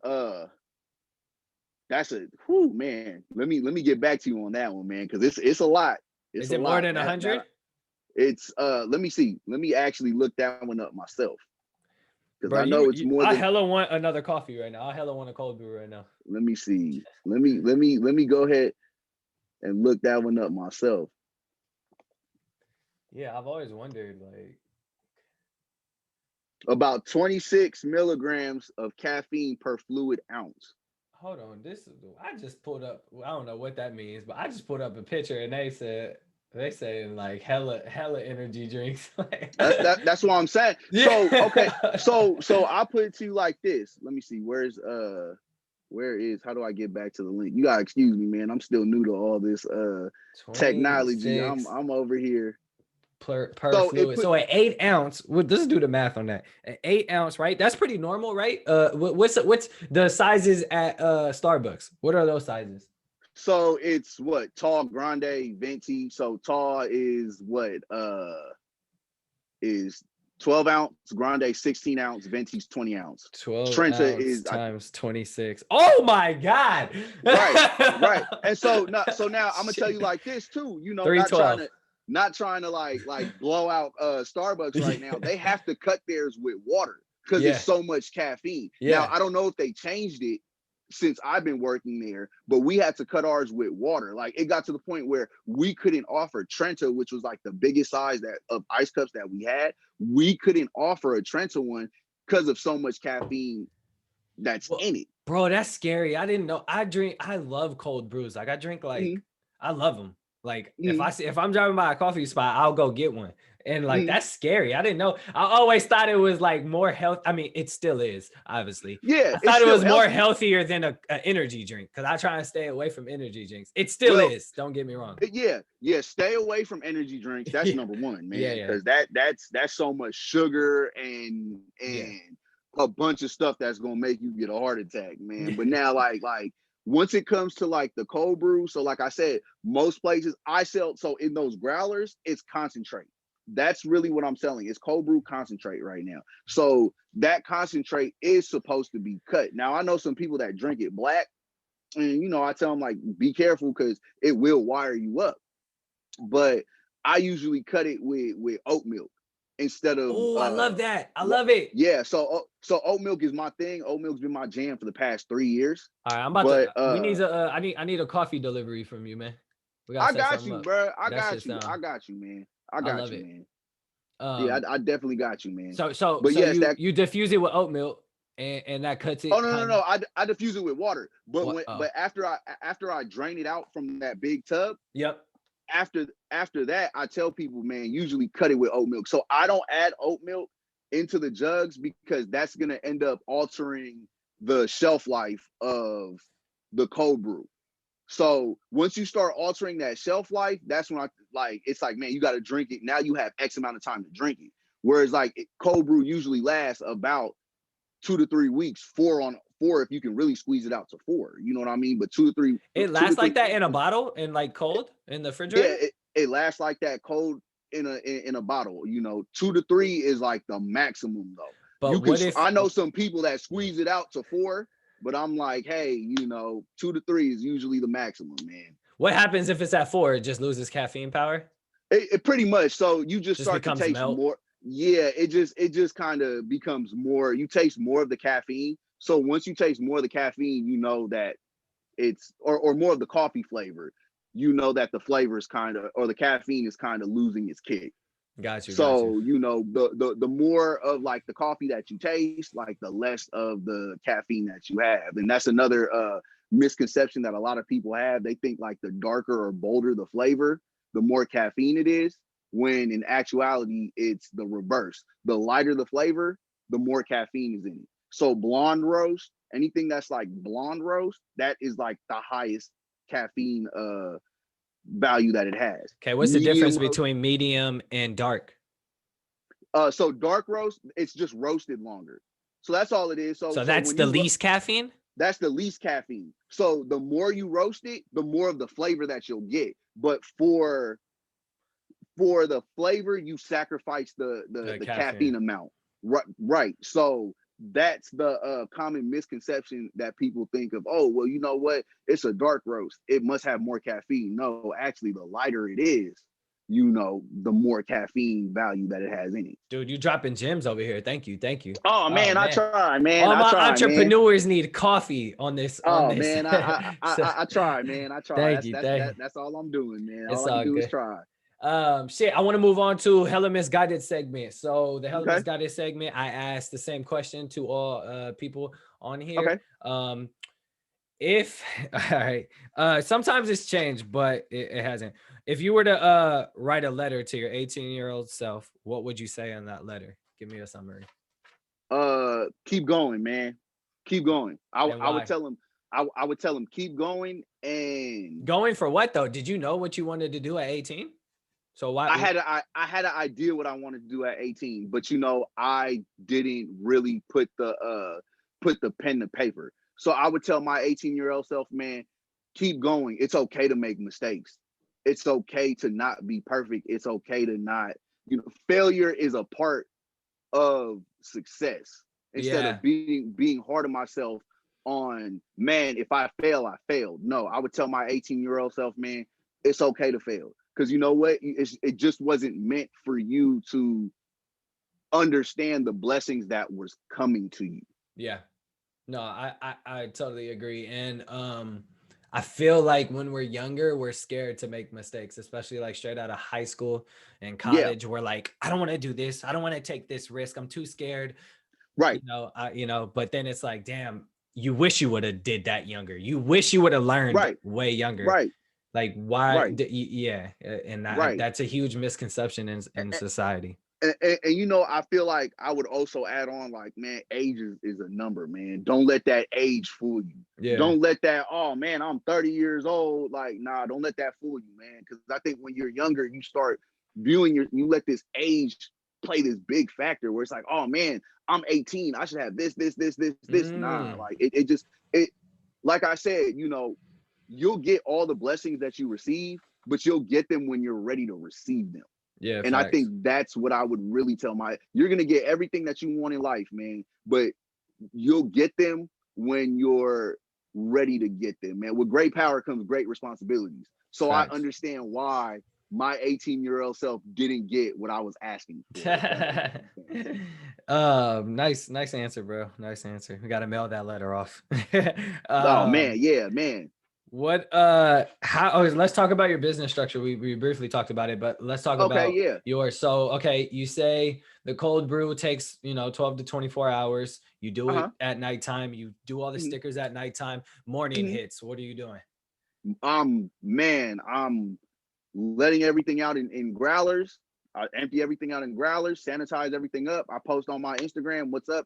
[SPEAKER 1] that's man. Let me get back to you on that one, man, because it's a lot.
[SPEAKER 2] Is it more than 100?
[SPEAKER 1] It's let me see. Let me actually look that one up myself. Because
[SPEAKER 2] Bro,
[SPEAKER 1] I know it's more
[SPEAKER 2] I
[SPEAKER 1] than,
[SPEAKER 2] hella want another coffee right now. I hella want a cold brew right now.
[SPEAKER 1] let me see. Let me go ahead and look that one up myself.
[SPEAKER 2] Yeah, I've always wondered, like,
[SPEAKER 1] about 26 milligrams of caffeine per fluid ounce.
[SPEAKER 2] Hold on, I just pulled up. I don't know what that means, but I just pulled up a picture and they saying like hella energy drinks.
[SPEAKER 1] That's what I'm saying.
[SPEAKER 2] Yeah.
[SPEAKER 1] So okay, so I'll put it to you like this. Let me see. Where is how do I get back to the link? You gotta excuse me, man. I'm still new to all this technology. I'm over here.
[SPEAKER 2] Per fluid. So an 8 ounce. Let's do the math on that. An 8 ounce, right? That's pretty normal, right? What's the sizes at Starbucks? What are those sizes?
[SPEAKER 1] So it's what? Tall, grande, venti. So tall is what? Is 12 ounce, grande 16 ounce, venti's 20 ounce.
[SPEAKER 2] 12
[SPEAKER 1] Trenta
[SPEAKER 2] ounce
[SPEAKER 1] is
[SPEAKER 2] times 26. Oh my God!
[SPEAKER 1] Right. And so now I'm gonna tell you like this too. You know, not trying to like blow out Starbucks right now. They have to cut theirs with water because it's so much caffeine.
[SPEAKER 2] Yeah.
[SPEAKER 1] Now I don't know if they changed it since I've been working there, but we had to cut ours with water. Like it got to the point where we couldn't offer Trenta, which was like the biggest size of ice cups that we had. We couldn't offer a Trenta one because of so much caffeine that's in it.
[SPEAKER 2] Bro, that's scary. I didn't know. I love cold brews. Like I drink I love them. Like if I'm driving by a coffee spot, I'll go get one. And like that's scary. I didn't know. I always thought it was like more health. I mean, it still is, obviously.
[SPEAKER 1] Yeah.
[SPEAKER 2] I thought it was more healthier than an energy drink because I try to stay away from energy drinks. It still is. Don't get me wrong.
[SPEAKER 1] Yeah. Stay away from energy drinks. That's number one, man. Because that's so much sugar and a bunch of stuff that's gonna make you get a heart attack, man. But now, like once it comes to like the cold brew, so like I said, most places I sell. So in those growlers, it's concentrate. That's really what I'm selling. It's cold brew concentrate right now. So that concentrate is supposed to be cut. Now I know some people that drink it black, and you know I tell them like be careful because it will wire you up. But I usually cut it with oat milk instead of.
[SPEAKER 2] Oh, I love that. I love it.
[SPEAKER 1] Yeah. So oat milk is my thing. Oat milk's been my jam for the past 3 years.
[SPEAKER 2] All right, I'm about to. We need I need a coffee delivery from you, man.
[SPEAKER 1] I got you, bro. I got you, man. I got you, man. Yeah, I definitely got you, man.
[SPEAKER 2] But yes, you diffuse it with oat milk, and that cuts it.
[SPEAKER 1] Oh no! I diffuse it with water, but but after I drain it out from that big tub.
[SPEAKER 2] Yep.
[SPEAKER 1] After that, I tell people, man, usually cut it with oat milk. So I don't add oat milk into the jugs because that's gonna end up altering the shelf life of the cold brew. So once you start altering that shelf life, that's when it's like, man, you got to drink it. Now you have X amount of time to drink it. Whereas like cold brew usually lasts about 2 to 3 weeks, 4 if you can really squeeze it out to 4. You know what I mean? But 2 to 3.
[SPEAKER 2] It lasts like that in a bottle and like cold in the refrigerator?
[SPEAKER 1] Yeah, it lasts like that cold in a bottle. You know, 2 to 3 is like the maximum though. But I know some people that squeeze it out to 4. But I'm like, hey, 2 to 3 is usually the maximum, man.
[SPEAKER 2] What happens if it's at 4? It just loses caffeine power?
[SPEAKER 1] It pretty much. So you just start to taste more. Yeah, it just kind of becomes more. You taste more of the caffeine. So once you taste more of the caffeine, you know that it's or more of the coffee flavor. You know that the flavor is the caffeine is kind of losing its kick.
[SPEAKER 2] Got you.
[SPEAKER 1] So the more of like the coffee that you taste, like the less of the caffeine that you have, and that's another misconception that a lot of people have. They think like the darker or bolder the flavor, the more caffeine it is. When in actuality, it's the reverse. The lighter the flavor, the more caffeine is in it. So blonde roast, anything that's like blonde roast, that is like the highest caffeine value that it has.
[SPEAKER 2] Okay, what's the difference between medium and dark?
[SPEAKER 1] So dark roast, it's just roasted longer. So that's all it is. So
[SPEAKER 2] that's the least caffeine?
[SPEAKER 1] That's the least caffeine. So the more you roast it, the more of the flavor that you'll get. But for the flavor, you sacrifice the caffeine amount. Right. So that's the common misconception that people think of. Oh, well, you know what? It's a dark roast. It must have more caffeine. No, actually, the lighter it is, the more caffeine value that it has in it.
[SPEAKER 2] Dude, you dropping gems over here. Thank you.
[SPEAKER 1] Oh man, I try, man.
[SPEAKER 2] All my
[SPEAKER 1] entrepreneurs
[SPEAKER 2] need coffee on this.
[SPEAKER 1] Man, I try, man. I try. That's all I'm doing, man.
[SPEAKER 2] It's
[SPEAKER 1] all I can do
[SPEAKER 2] good.
[SPEAKER 1] is try.
[SPEAKER 2] I want to move on to Hella Misguided segment. So the Hella
[SPEAKER 1] Okay.
[SPEAKER 2] Misguided segment, I asked the same question to all people on here.
[SPEAKER 1] Okay.
[SPEAKER 2] All right, sometimes it's changed, but it hasn't. If you were to write a letter to your 18-year-old self, what would you say in that letter? Give me a summary.
[SPEAKER 1] Keep going, man. Keep going. I would tell him. I would tell him keep going. And
[SPEAKER 2] going for what though? Did you know what you wanted to do at 18? So why?
[SPEAKER 1] I had an idea what I wanted to do at 18, but I didn't really put the pen to paper. So I would tell my 18-year-old self, man, keep going. It's okay to make mistakes. It's okay to not be perfect. It's okay to not, failure is a part of success. Instead of being hard on myself on, man, if I fail, I failed. No, I would tell my 18-year-old self, man, it's okay to fail. Because you know what? It just wasn't meant for you to understand the blessings that was coming to you.
[SPEAKER 2] Yeah. No, I totally agree. And I feel like when we're younger, we're scared to make mistakes, especially like straight out of high school and college. We're like, I don't want to do this. I don't want to take this risk. I'm too scared.
[SPEAKER 1] Right.
[SPEAKER 2] But then it's like, damn, you wish you would have did that younger. You wish you would have learned way younger.
[SPEAKER 1] Right.
[SPEAKER 2] Like why? And that's a huge misconception in society.
[SPEAKER 1] And I feel like I would also add on, like, man, age is a number, man. Don't let that age fool you.
[SPEAKER 2] Yeah.
[SPEAKER 1] Don't let that, oh man, I'm 30 years old. Like, nah, don't let that fool you, man. Because I think when you're younger, you start viewing you let this age play this big factor where it's like, oh man, I'm 18. I should have this. Nah, like it like I said, you'll get all the blessings that you receive, but you'll get them when you're ready to receive them.
[SPEAKER 2] Yeah.
[SPEAKER 1] And facts. I think that's what I would really tell you're going to get everything that you want in life, man, but you'll get them when you're ready to get them, man. With great power comes great responsibilities. So facts. I understand why my 18-year-old self didn't get what I was asking for.
[SPEAKER 2] Nice answer, bro. Nice answer. We got to mail that letter off.
[SPEAKER 1] Oh man. Yeah, man.
[SPEAKER 2] What let's talk about your business structure. We briefly talked about it, but let's talk about yours. So you say the cold brew takes 12 to 24 hours. You do it at nighttime. You do all the stickers at nighttime. Morning hits. What are you doing?
[SPEAKER 1] I'm letting everything out in growlers. I empty everything out in growlers, sanitize everything up. I post on my Instagram, what's up,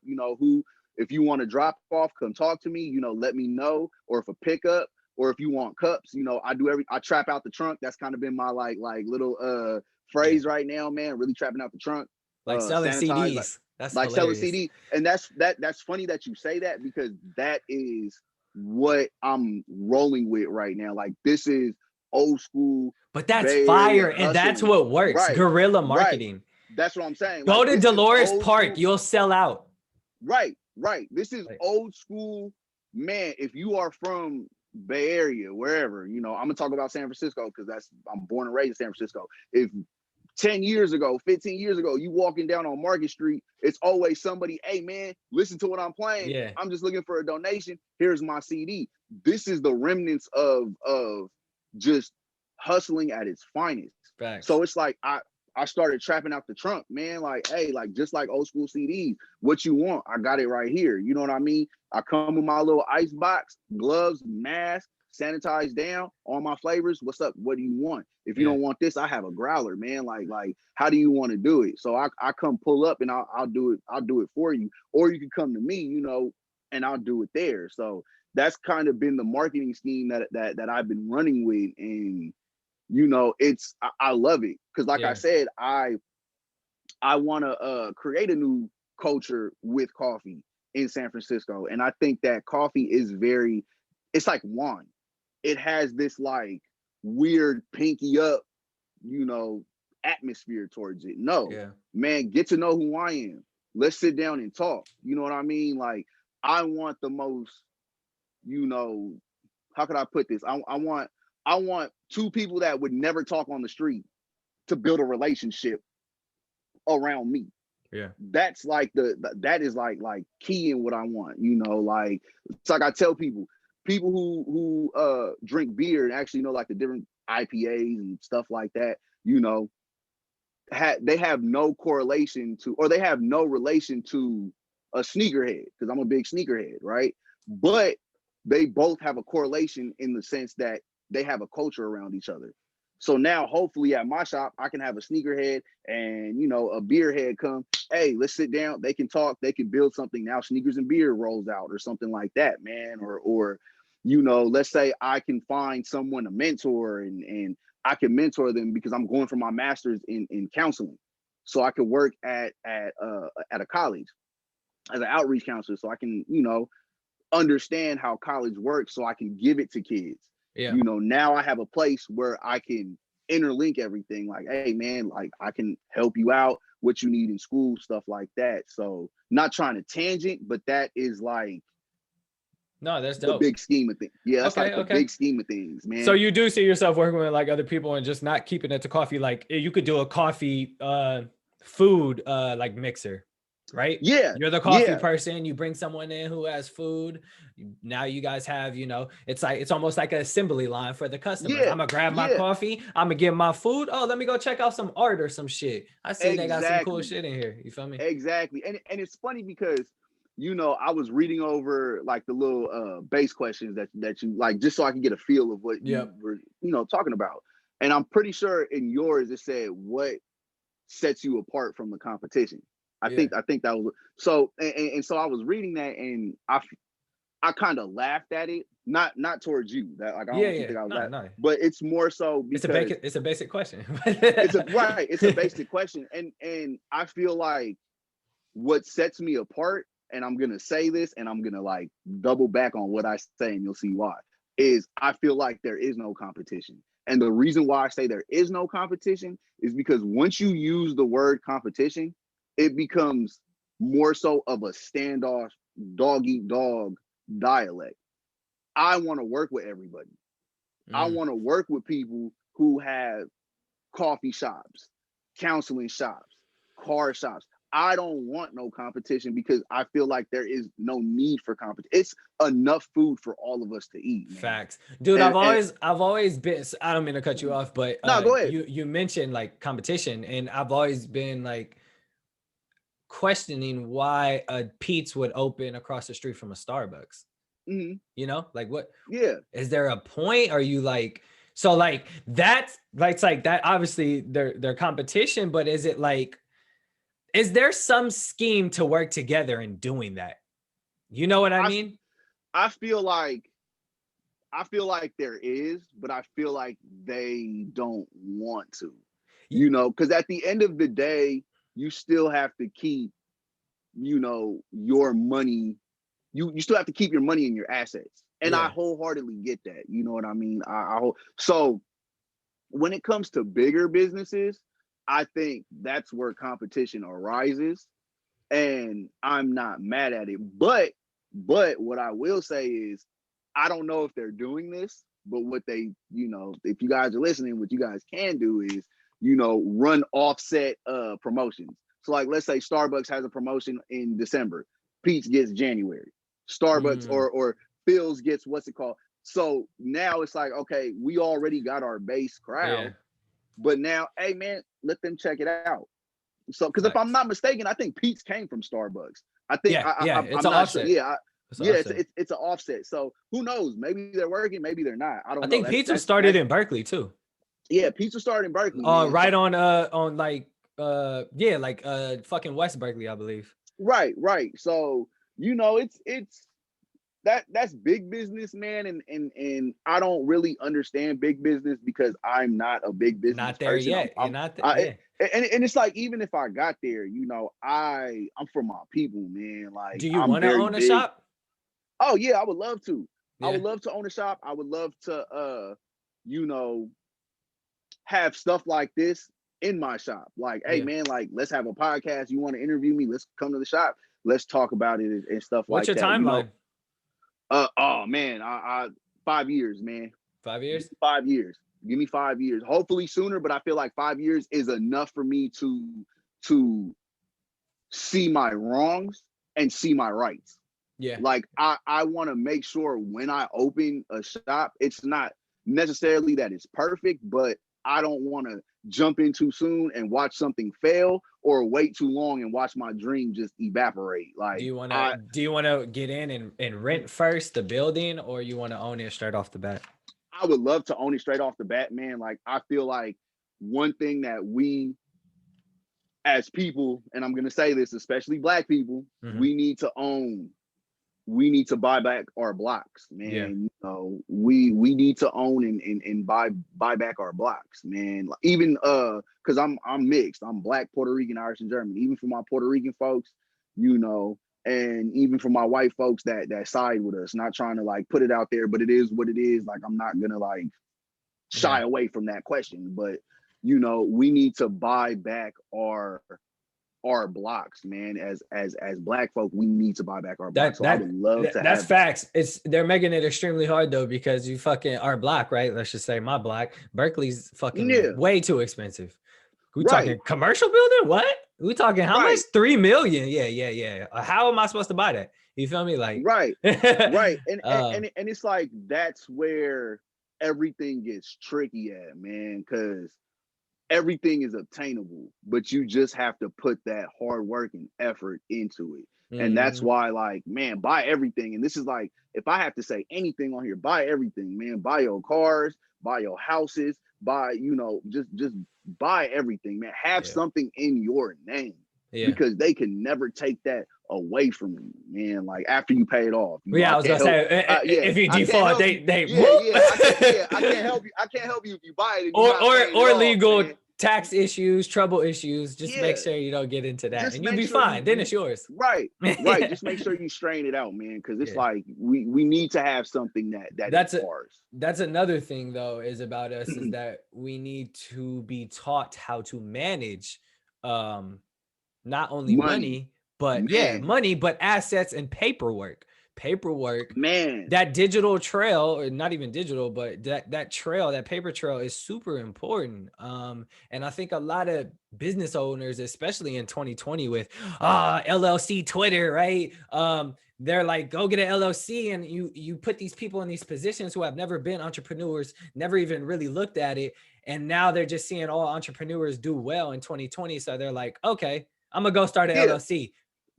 [SPEAKER 1] if you want to drop off, come talk to me, let me know. Or if a pickup, or if you want cups, I trap out the trunk. That's kind of been my like little phrase right now, man. Really trapping out the trunk.
[SPEAKER 2] Like selling CDs.
[SPEAKER 1] That's like hilarious. Selling CDs. And that's funny that you say that, because that is what I'm rolling with right now. Like, this is old school.
[SPEAKER 2] But that's fire, and that's what works. Right. Guerrilla marketing.
[SPEAKER 1] Right. That's what I'm saying.
[SPEAKER 2] Go to Dolores Park, you'll sell out.
[SPEAKER 1] Right. This is old school, man. If you are from Bay Area, wherever, I'm gonna talk about San Francisco because I'm born and raised in San Francisco. If 10 years ago, 15 years ago, you walking down on Market Street, it's always somebody, hey man, listen to what I'm playing.
[SPEAKER 2] Yeah.
[SPEAKER 1] I'm just looking for a donation. Here's my CD. This is the remnants of just hustling at its finest.
[SPEAKER 2] Facts.
[SPEAKER 1] So it's like I started trapping out the trunk, man. Like, hey, like just like old school CDs, what you want? I got it right here. You know what I mean? I come with my little ice box, gloves, mask, sanitized down, all my flavors. What's up? What do you want? If you don't want this, I have a growler, man. Like, how do you want to do it? So I come pull up and I'll do it. I'll do it for you. Or you can come to me, and I'll do it there. So that's kind of been the marketing scheme that I've been running with. And I love it. Cause like I said, I want to create a new culture with coffee. in San Francisco. And I think that coffee is it's like wine. It has this like weird pinky up, atmosphere towards it. No, man, get to know who I am. Let's sit down and talk. You know what I mean? Like, I want the most, how could I put this? I want two people that would never talk on the street to build a relationship around me.
[SPEAKER 2] Yeah.
[SPEAKER 1] That's like that is like key in what I want, like it's like I tell people who drink beer and actually know like the different IPAs and stuff like that, they have no correlation to, or they have no relation to a sneakerhead, because I'm a big sneakerhead, right? But they both have a correlation in the sense that they have a culture around each other. So now, hopefully, at my shop, I can have a sneakerhead and a beer head come. Hey, let's sit down. They can talk. They can build something. Now, sneakers and beer rolls out, or something like that, man. Or let's say I can find someone to mentor, and I can mentor them because I'm going for my master's in counseling. So I could work at a college as an outreach counselor, so I can understand how college works, so I can give it to kids.
[SPEAKER 2] Yeah.
[SPEAKER 1] Now I have a place where I can interlink everything. Like, hey man, like I can help you out, what you need in school, stuff like that. So not trying to tangent, but that is like,
[SPEAKER 2] no, that's dope.
[SPEAKER 1] The big scheme of things. Yeah, that's the big scheme of things, man.
[SPEAKER 2] So you do see yourself working with like other people and just not keeping it to coffee. Like you could do a coffee food like mixer, right?
[SPEAKER 1] Yeah.
[SPEAKER 2] You're the coffee person. You bring someone in who has food. Now you guys have, it's almost like an assembly line for the customers. I'm gonna grab my coffee. I'm gonna get my food. Oh, let me go check out some art or some shit. I see they got some cool shit in here. You feel me?
[SPEAKER 1] Exactly. And it's funny because I was reading over like the little base questions that you like, just so I can get a feel of what you were, talking about. And I'm pretty sure in yours it said what sets you apart from the competition. I think that was so. And so I was reading that, and I kind of laughed at it, not towards you. That like I don't think I was laughing, but it's more so because
[SPEAKER 2] it's a basic question.
[SPEAKER 1] It's a basic question, and I feel like what sets me apart, and I'm gonna say this, and I'm gonna like double back on what I say, and you'll see why, is I feel like there is no competition. And the reason why I say there is no competition is because once you use the word competition, it becomes more so of a standoff, dog eat dog dialect. I want to work with everybody. I want to work with people who have coffee shops, counseling shops, car shops. I don't want no competition because I feel like there is no need for competition. It's enough food for all of us to eat, man.
[SPEAKER 2] Facts, dude. I've always been. I don't mean to cut you off, but
[SPEAKER 1] no, go ahead.
[SPEAKER 2] You mentioned like competition, and I've always been like questioning why a Pete's would open across the street from a Starbucks. Like what?
[SPEAKER 1] Yeah.
[SPEAKER 2] Is there a point? Are you like, so like that's like that? Obviously, they're competition, but is it like? Is there some scheme to work together in doing that? You know what I mean?
[SPEAKER 1] I feel like there is, but I feel like they don't want to, because at the end of the day, you still have to keep, your money. You still have to keep your money in your assets. And I wholeheartedly get that. You know what I mean? So when it comes to bigger businesses, I think that's where competition arises, and I'm not mad at it. But what I will say is, I don't know if they're doing this, but what they, if you guys are listening, what you guys can do is, run offset promotions. So like, let's say Starbucks has a promotion in December, Pete's gets January, Starbucks or Phil's gets what's it called. So now it's like, okay, we already got our base crowd. But now, hey man, let them check it out. So, because if I'm not mistaken, I think Pete's came from Starbucks. I think,
[SPEAKER 2] it's an offset.
[SPEAKER 1] Sure. It's an offset. So who knows? Maybe they're working, maybe they're not. I don't know.
[SPEAKER 2] I think Pizza started in Berkeley too.
[SPEAKER 1] Yeah, Pizza started in Berkeley.
[SPEAKER 2] Right on like fucking West Berkeley, I believe.
[SPEAKER 1] Right. So it's that's big business, man, and I don't really understand big business because I'm not a big business.
[SPEAKER 2] Not there
[SPEAKER 1] person.
[SPEAKER 2] yet. You're not there.
[SPEAKER 1] and it's like, even if I got there, you know, I'm for my people, man. Like,
[SPEAKER 2] Do you
[SPEAKER 1] I'm
[SPEAKER 2] want to
[SPEAKER 1] very
[SPEAKER 2] own a
[SPEAKER 1] big.
[SPEAKER 2] shop?
[SPEAKER 1] Oh yeah, I would love to. I
[SPEAKER 2] Yeah.
[SPEAKER 1] would love to own a shop. I would love to you know, have stuff like this in my shop. Like, hey
[SPEAKER 2] Yeah.
[SPEAKER 1] man, like, let's have a podcast. You want to interview me? Let's come to the shop. Let's talk about it and stuff
[SPEAKER 2] What's
[SPEAKER 1] like
[SPEAKER 2] your
[SPEAKER 1] that. You know,
[SPEAKER 2] timeline?
[SPEAKER 1] oh man, I 5 years, man.
[SPEAKER 2] 5 years?
[SPEAKER 1] 5 years. Give me 5 years. Hopefully sooner, but I feel like 5 years is enough for me to see my wrongs and see my rights.
[SPEAKER 2] Yeah.
[SPEAKER 1] Like, I want to make sure when I open a shop, it's not necessarily that it's perfect, but I don't want to jump in too soon and watch something fail, or wait too long and watch my dream just evaporate. Like,
[SPEAKER 2] Do you want to get in and rent first the building, or you want to own it straight off the bat?
[SPEAKER 1] I would love to own it straight off the bat, man. Like, I feel like one thing that we as people, and I'm going to say this, especially Black people, we need to own. We need to buy back our blocks, man.
[SPEAKER 2] Yeah.
[SPEAKER 1] You know, we need to own and buy back our blocks, man. Even because I'm mixed. I'm Black, Puerto Rican, Irish, and German. Even for my Puerto Rican folks, you know, and even for my white folks that side with us. Not trying to like put it out there, but it is what it is. Like, I'm not gonna like shy away from that question, but you know, we need to buy back our blocks, man. As Black folk, we need to buy back our blocks. So I would love to.
[SPEAKER 2] That's facts. They're making it extremely hard though, because you fucking our block, right? Let's just say my block. Berkeley's fucking way too expensive. We talking commercial building? What? We talking how much? 3 million? Yeah. How am I supposed to buy that? You feel me? Like
[SPEAKER 1] right. And it's like, that's where everything gets tricky at, man, because everything is obtainable, but you just have to put that hard work and effort into it. And that's why, like, man, buy everything. And this is like, if I have to say anything on here, buy everything, man. Buy your cars, buy your houses, buy, you know, just buy everything, man. Have something in your name, because they can never take that away from you, man. Like, after you pay it off.
[SPEAKER 2] I was gonna say, if you default, they
[SPEAKER 1] I can't help you. I can't help you if you buy it.
[SPEAKER 2] Or legal tax issues, trouble issues. Just make sure you don't get into that, just and you'll be fine. Then it's yours.
[SPEAKER 1] Right. Just make sure you strain it out, man, because it's like we need to have something that's ours.
[SPEAKER 2] That's another thing, though, is about us is that we need to be taught how to manage, not only money, but money, but assets and paperwork,
[SPEAKER 1] man.
[SPEAKER 2] That digital trail, or not even digital, but that trail, that paper trail, is super important. And I think a lot of business owners, especially in 2020 with LLC Twitter, right? They're like, go get an LLC, and you put these people in these positions who have never been entrepreneurs, never even really looked at it, and now they're just seeing all entrepreneurs do well in 2020. So they're like, okay, I'm gonna go start an LLC,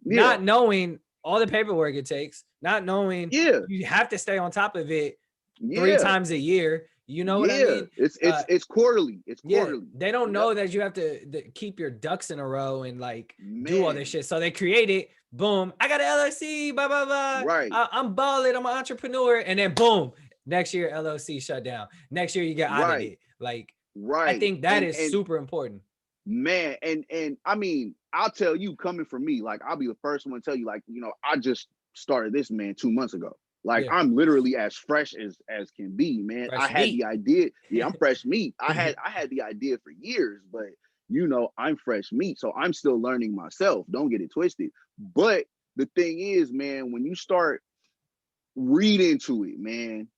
[SPEAKER 2] not knowing all the paperwork it takes, not knowing you have to stay on top of it 3 times a year. You know what I mean?
[SPEAKER 1] It's quarterly. It's quarterly.
[SPEAKER 2] They don't know that you have to keep your ducks in a row and like do all this shit. So they create it. Boom. I got an LLC. Blah, blah, blah.
[SPEAKER 1] Right.
[SPEAKER 2] I'm balling. I'm an entrepreneur. And then boom, next year LLC shut down. Next year you get audited. Like, I think that is super important.
[SPEAKER 1] Man, and I mean, I'll tell you, coming from me, like, I'll be the first one to tell you, like, you know, I just started this, man, 2 months ago. Like, I'm literally as fresh as can be, man. I had the idea. Yeah, I'm fresh meat. I had the idea for years, but you know, I'm fresh meat, so I'm still learning myself. Don't get it twisted. But the thing is, man, when you start read into it, man.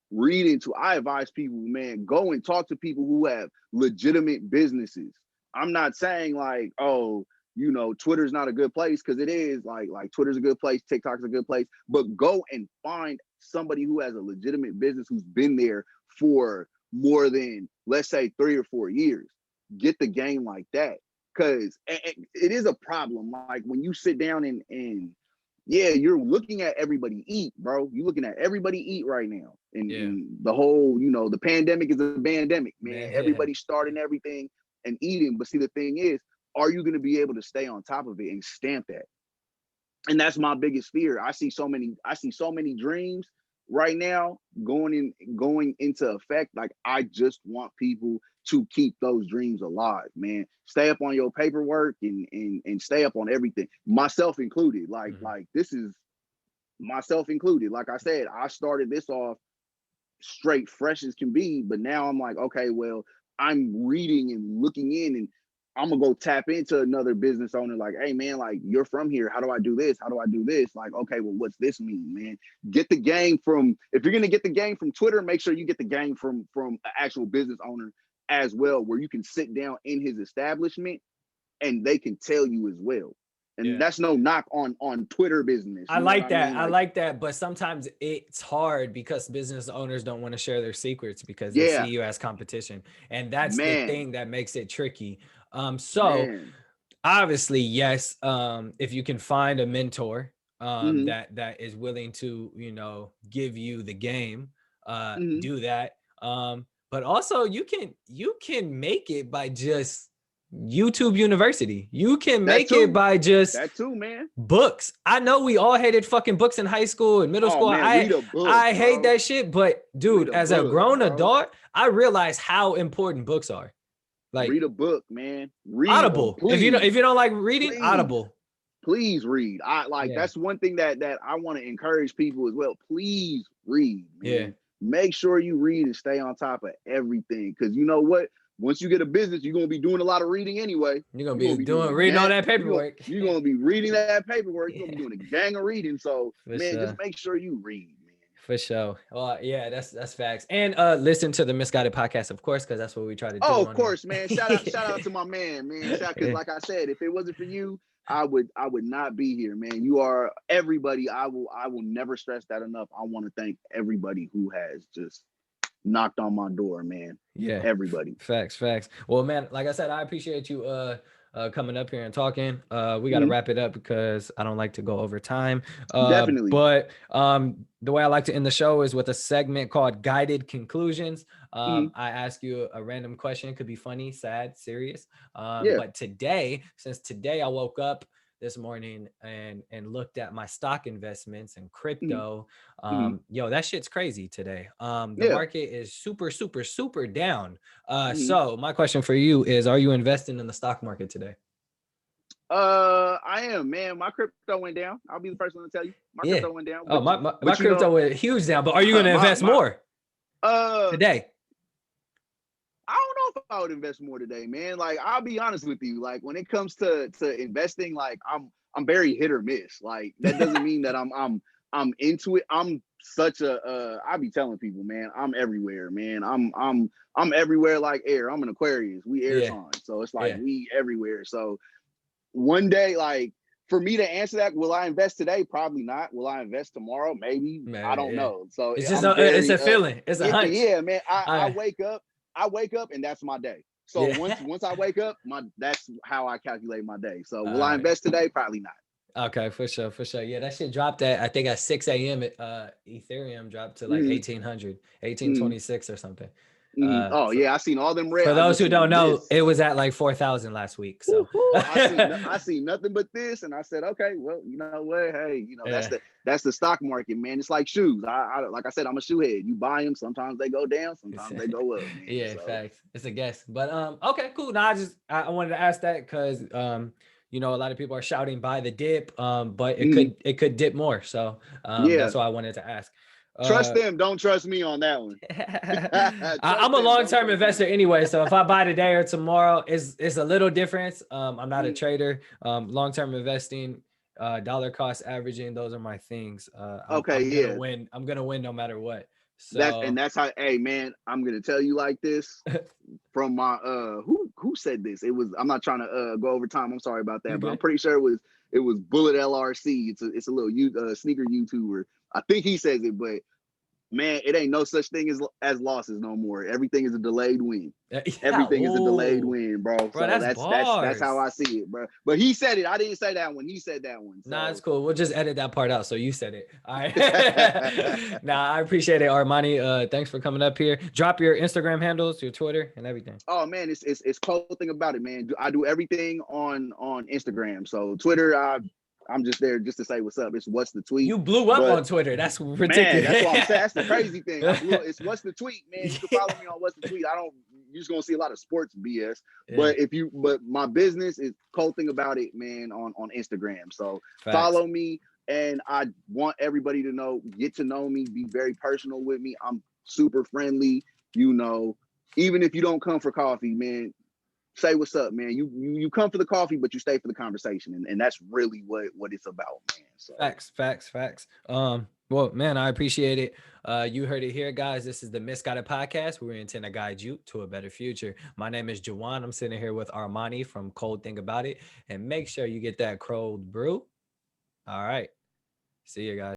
[SPEAKER 1] I advise people, man, go and talk to people who have legitimate businesses. I'm not saying like, oh, you know, Twitter's not a good place, because it is. Like Twitter's a good place, TikTok's a good place, but go and find somebody who has a legitimate business, who's been there for more than, let's say, 3 or 4 years. Get the game like that, because it is a problem. Like, when you sit down and you're looking at everybody eat, bro. You're looking at everybody eat right now. And the whole, you know, the pandemic is a pandemic, man. Everybody's starting everything and eating. But see, the thing is, are you going to be able to stay on top of it and stamp that? And that's my biggest fear. I see so many dreams right now going into effect. Like, I just want people to keep those dreams alive, man. Stay up on your paperwork and stay up on everything, myself included. Like this is myself included. Like I said, I started this off straight fresh as can be, but now I'm like, okay, well, I'm reading and looking in, and I'm gonna go tap into another business owner. Like, hey man, like you're from here. How do I do this? How do I do this? Like, okay, well, what's this mean, man? Get the game from, if you're gonna get the game from Twitter, make sure you get the game from an actual business owner as well, where you can sit down in his establishment and they can tell you as well. And that's no knock on Twitter business.
[SPEAKER 2] I like that. I like that. But sometimes it's hard because business owners don't want to share their secrets because they see you as competition. And that's the thing that makes it tricky. So obviously, yes, if you can find a mentor that is willing to, you know, give you the game, do that. But also you can make it by just YouTube University. You can make it by just
[SPEAKER 1] that too, man.
[SPEAKER 2] Books. I know we all hated fucking books in high school and middle school.
[SPEAKER 1] Man,
[SPEAKER 2] I hate that shit, but dude, as a grown adult, I realize how important books are. Like,
[SPEAKER 1] read a book, man. Read
[SPEAKER 2] Audible. If you don't like reading,
[SPEAKER 1] please,
[SPEAKER 2] Audible.
[SPEAKER 1] Please read. That's one thing that I want to encourage people as well. Please read, man.
[SPEAKER 2] Yeah.
[SPEAKER 1] Make sure you read and stay on top of everything. Because you know what? Once you get a business, you're gonna be doing a lot of reading anyway.
[SPEAKER 2] You're gonna be reading all that paperwork.
[SPEAKER 1] You're gonna be reading that paperwork. You're gonna be doing a gang of reading. So just make sure you read, man.
[SPEAKER 2] For sure. Well, yeah, that's facts. And listen to the Misguided Podcast, of course, because that's what we try to do.
[SPEAKER 1] Oh, of course, man. Shout out to my man. Because like I said, if it wasn't for you, I would not be here, man. You are everybody. I will never stress that enough. I want to thank everybody who has just knocked on my door, man.
[SPEAKER 2] Yeah,
[SPEAKER 1] everybody.
[SPEAKER 2] Facts. Well, man, like I said, I appreciate you coming up here and talking. We got to wrap it up because I don't like to go over time.
[SPEAKER 1] Definitely.
[SPEAKER 2] But the way I like to end the show is with a segment called Guided Conclusions. I ask you a random question. It could be funny, sad, serious. But since today I woke up this morning and looked at my stock investments and crypto. Yo, that shit's crazy today. The market is super, super, super down. So my question for you is, are you investing in the stock market today?
[SPEAKER 1] I am, man. My crypto went down. I'll be the first one to tell you. My crypto went down.
[SPEAKER 2] Oh, my crypto went huge down, but are you going to invest more today?
[SPEAKER 1] I don't know if I would invest more today, man. Like, I'll be honest with you. Like, when it comes to investing, like I'm very hit or miss. Like, that doesn't mean that I'm into it. I'm such a I be telling people, man, I'm everywhere, man. I'm everywhere like air. I'm an Aquarius. We air signs. So it's like we everywhere. So one day, like, for me to answer that, will I invest today? Probably not. Will I invest tomorrow? Maybe. I don't know. So
[SPEAKER 2] it's just it's a feeling. It's a hunch.
[SPEAKER 1] Yeah, man. I wake up and that's my day. So once I wake up, that's how I calculate my day. So will I invest today? Probably not.
[SPEAKER 2] Okay, for sure. Yeah, that shit dropped I think at 6 a.m. Ethereum dropped to like 1826 or something.
[SPEAKER 1] I seen all them red.
[SPEAKER 2] For those who don't know, it was at like 4,000 last week. So
[SPEAKER 1] I seen nothing but this, and I said, okay, well, you know what? Hey, that's the stock market, man. It's like shoes. I like I said, I'm a shoe head. You buy them, sometimes they go down, sometimes they go up. Man.
[SPEAKER 2] Facts. It's a guess, but okay, cool. Now I wanted to ask that because a lot of people are shouting buy the dip, but it could dip more. So that's why I wanted to ask.
[SPEAKER 1] Trust them. Don't trust me on that one.
[SPEAKER 2] I'm a long-term investor anyway. So if I buy today or tomorrow, it's a little difference. I'm not a trader. Long-term investing, dollar cost averaging, those are my things. I'm gonna win no matter what. So
[SPEAKER 1] that's how. Hey man, I'm gonna tell you like this from my who said this? It was. I'm not trying to go over time. I'm sorry about that, but I'm pretty sure it was Bullet LRC. It's a little sneaker YouTuber. I think he says it, but man, it ain't no such thing as losses no more. Everything is a delayed win. Everything is a delayed win, bro. So that's how I see it, bro. But he said it. I didn't say that one. He said that one. So.
[SPEAKER 2] Nah, it's cool. We'll just edit that part out. So you said it. All right. Nah, I appreciate it, Armani. Thanks for coming up here. Drop your Instagram handles, your Twitter, and everything.
[SPEAKER 1] Oh man, it's Coldthingaboutit, man. I do everything on Instagram. So Twitter, I'm just there just to say what's up. It's what's the tweet.
[SPEAKER 2] You blew up on Twitter. That's ridiculous.
[SPEAKER 1] Man, that's what I'm saying. That's the crazy thing. It's what's the tweet, man. You can follow me on what's the tweet. you're just gonna see a lot of sports BS.
[SPEAKER 2] Yeah.
[SPEAKER 1] But my business is Coldthingaboutit, man, on Instagram. So
[SPEAKER 2] Facts.
[SPEAKER 1] follow me, and I want everybody to know, get to know me, be very personal with me. I'm super friendly, you know. Even if you don't come for coffee, man, say what's up, man. You come for the coffee, but you stay for the conversation, and that's really what it's about, man. So
[SPEAKER 2] Facts. Well, man, I appreciate it. You heard it here, guys. This is the Misguided Podcast. We're intend to guide you to a better future. My name is Juwan. I'm sitting here with Armani from Coldthingaboutit, and make sure you get that cold brew. All right. See you guys.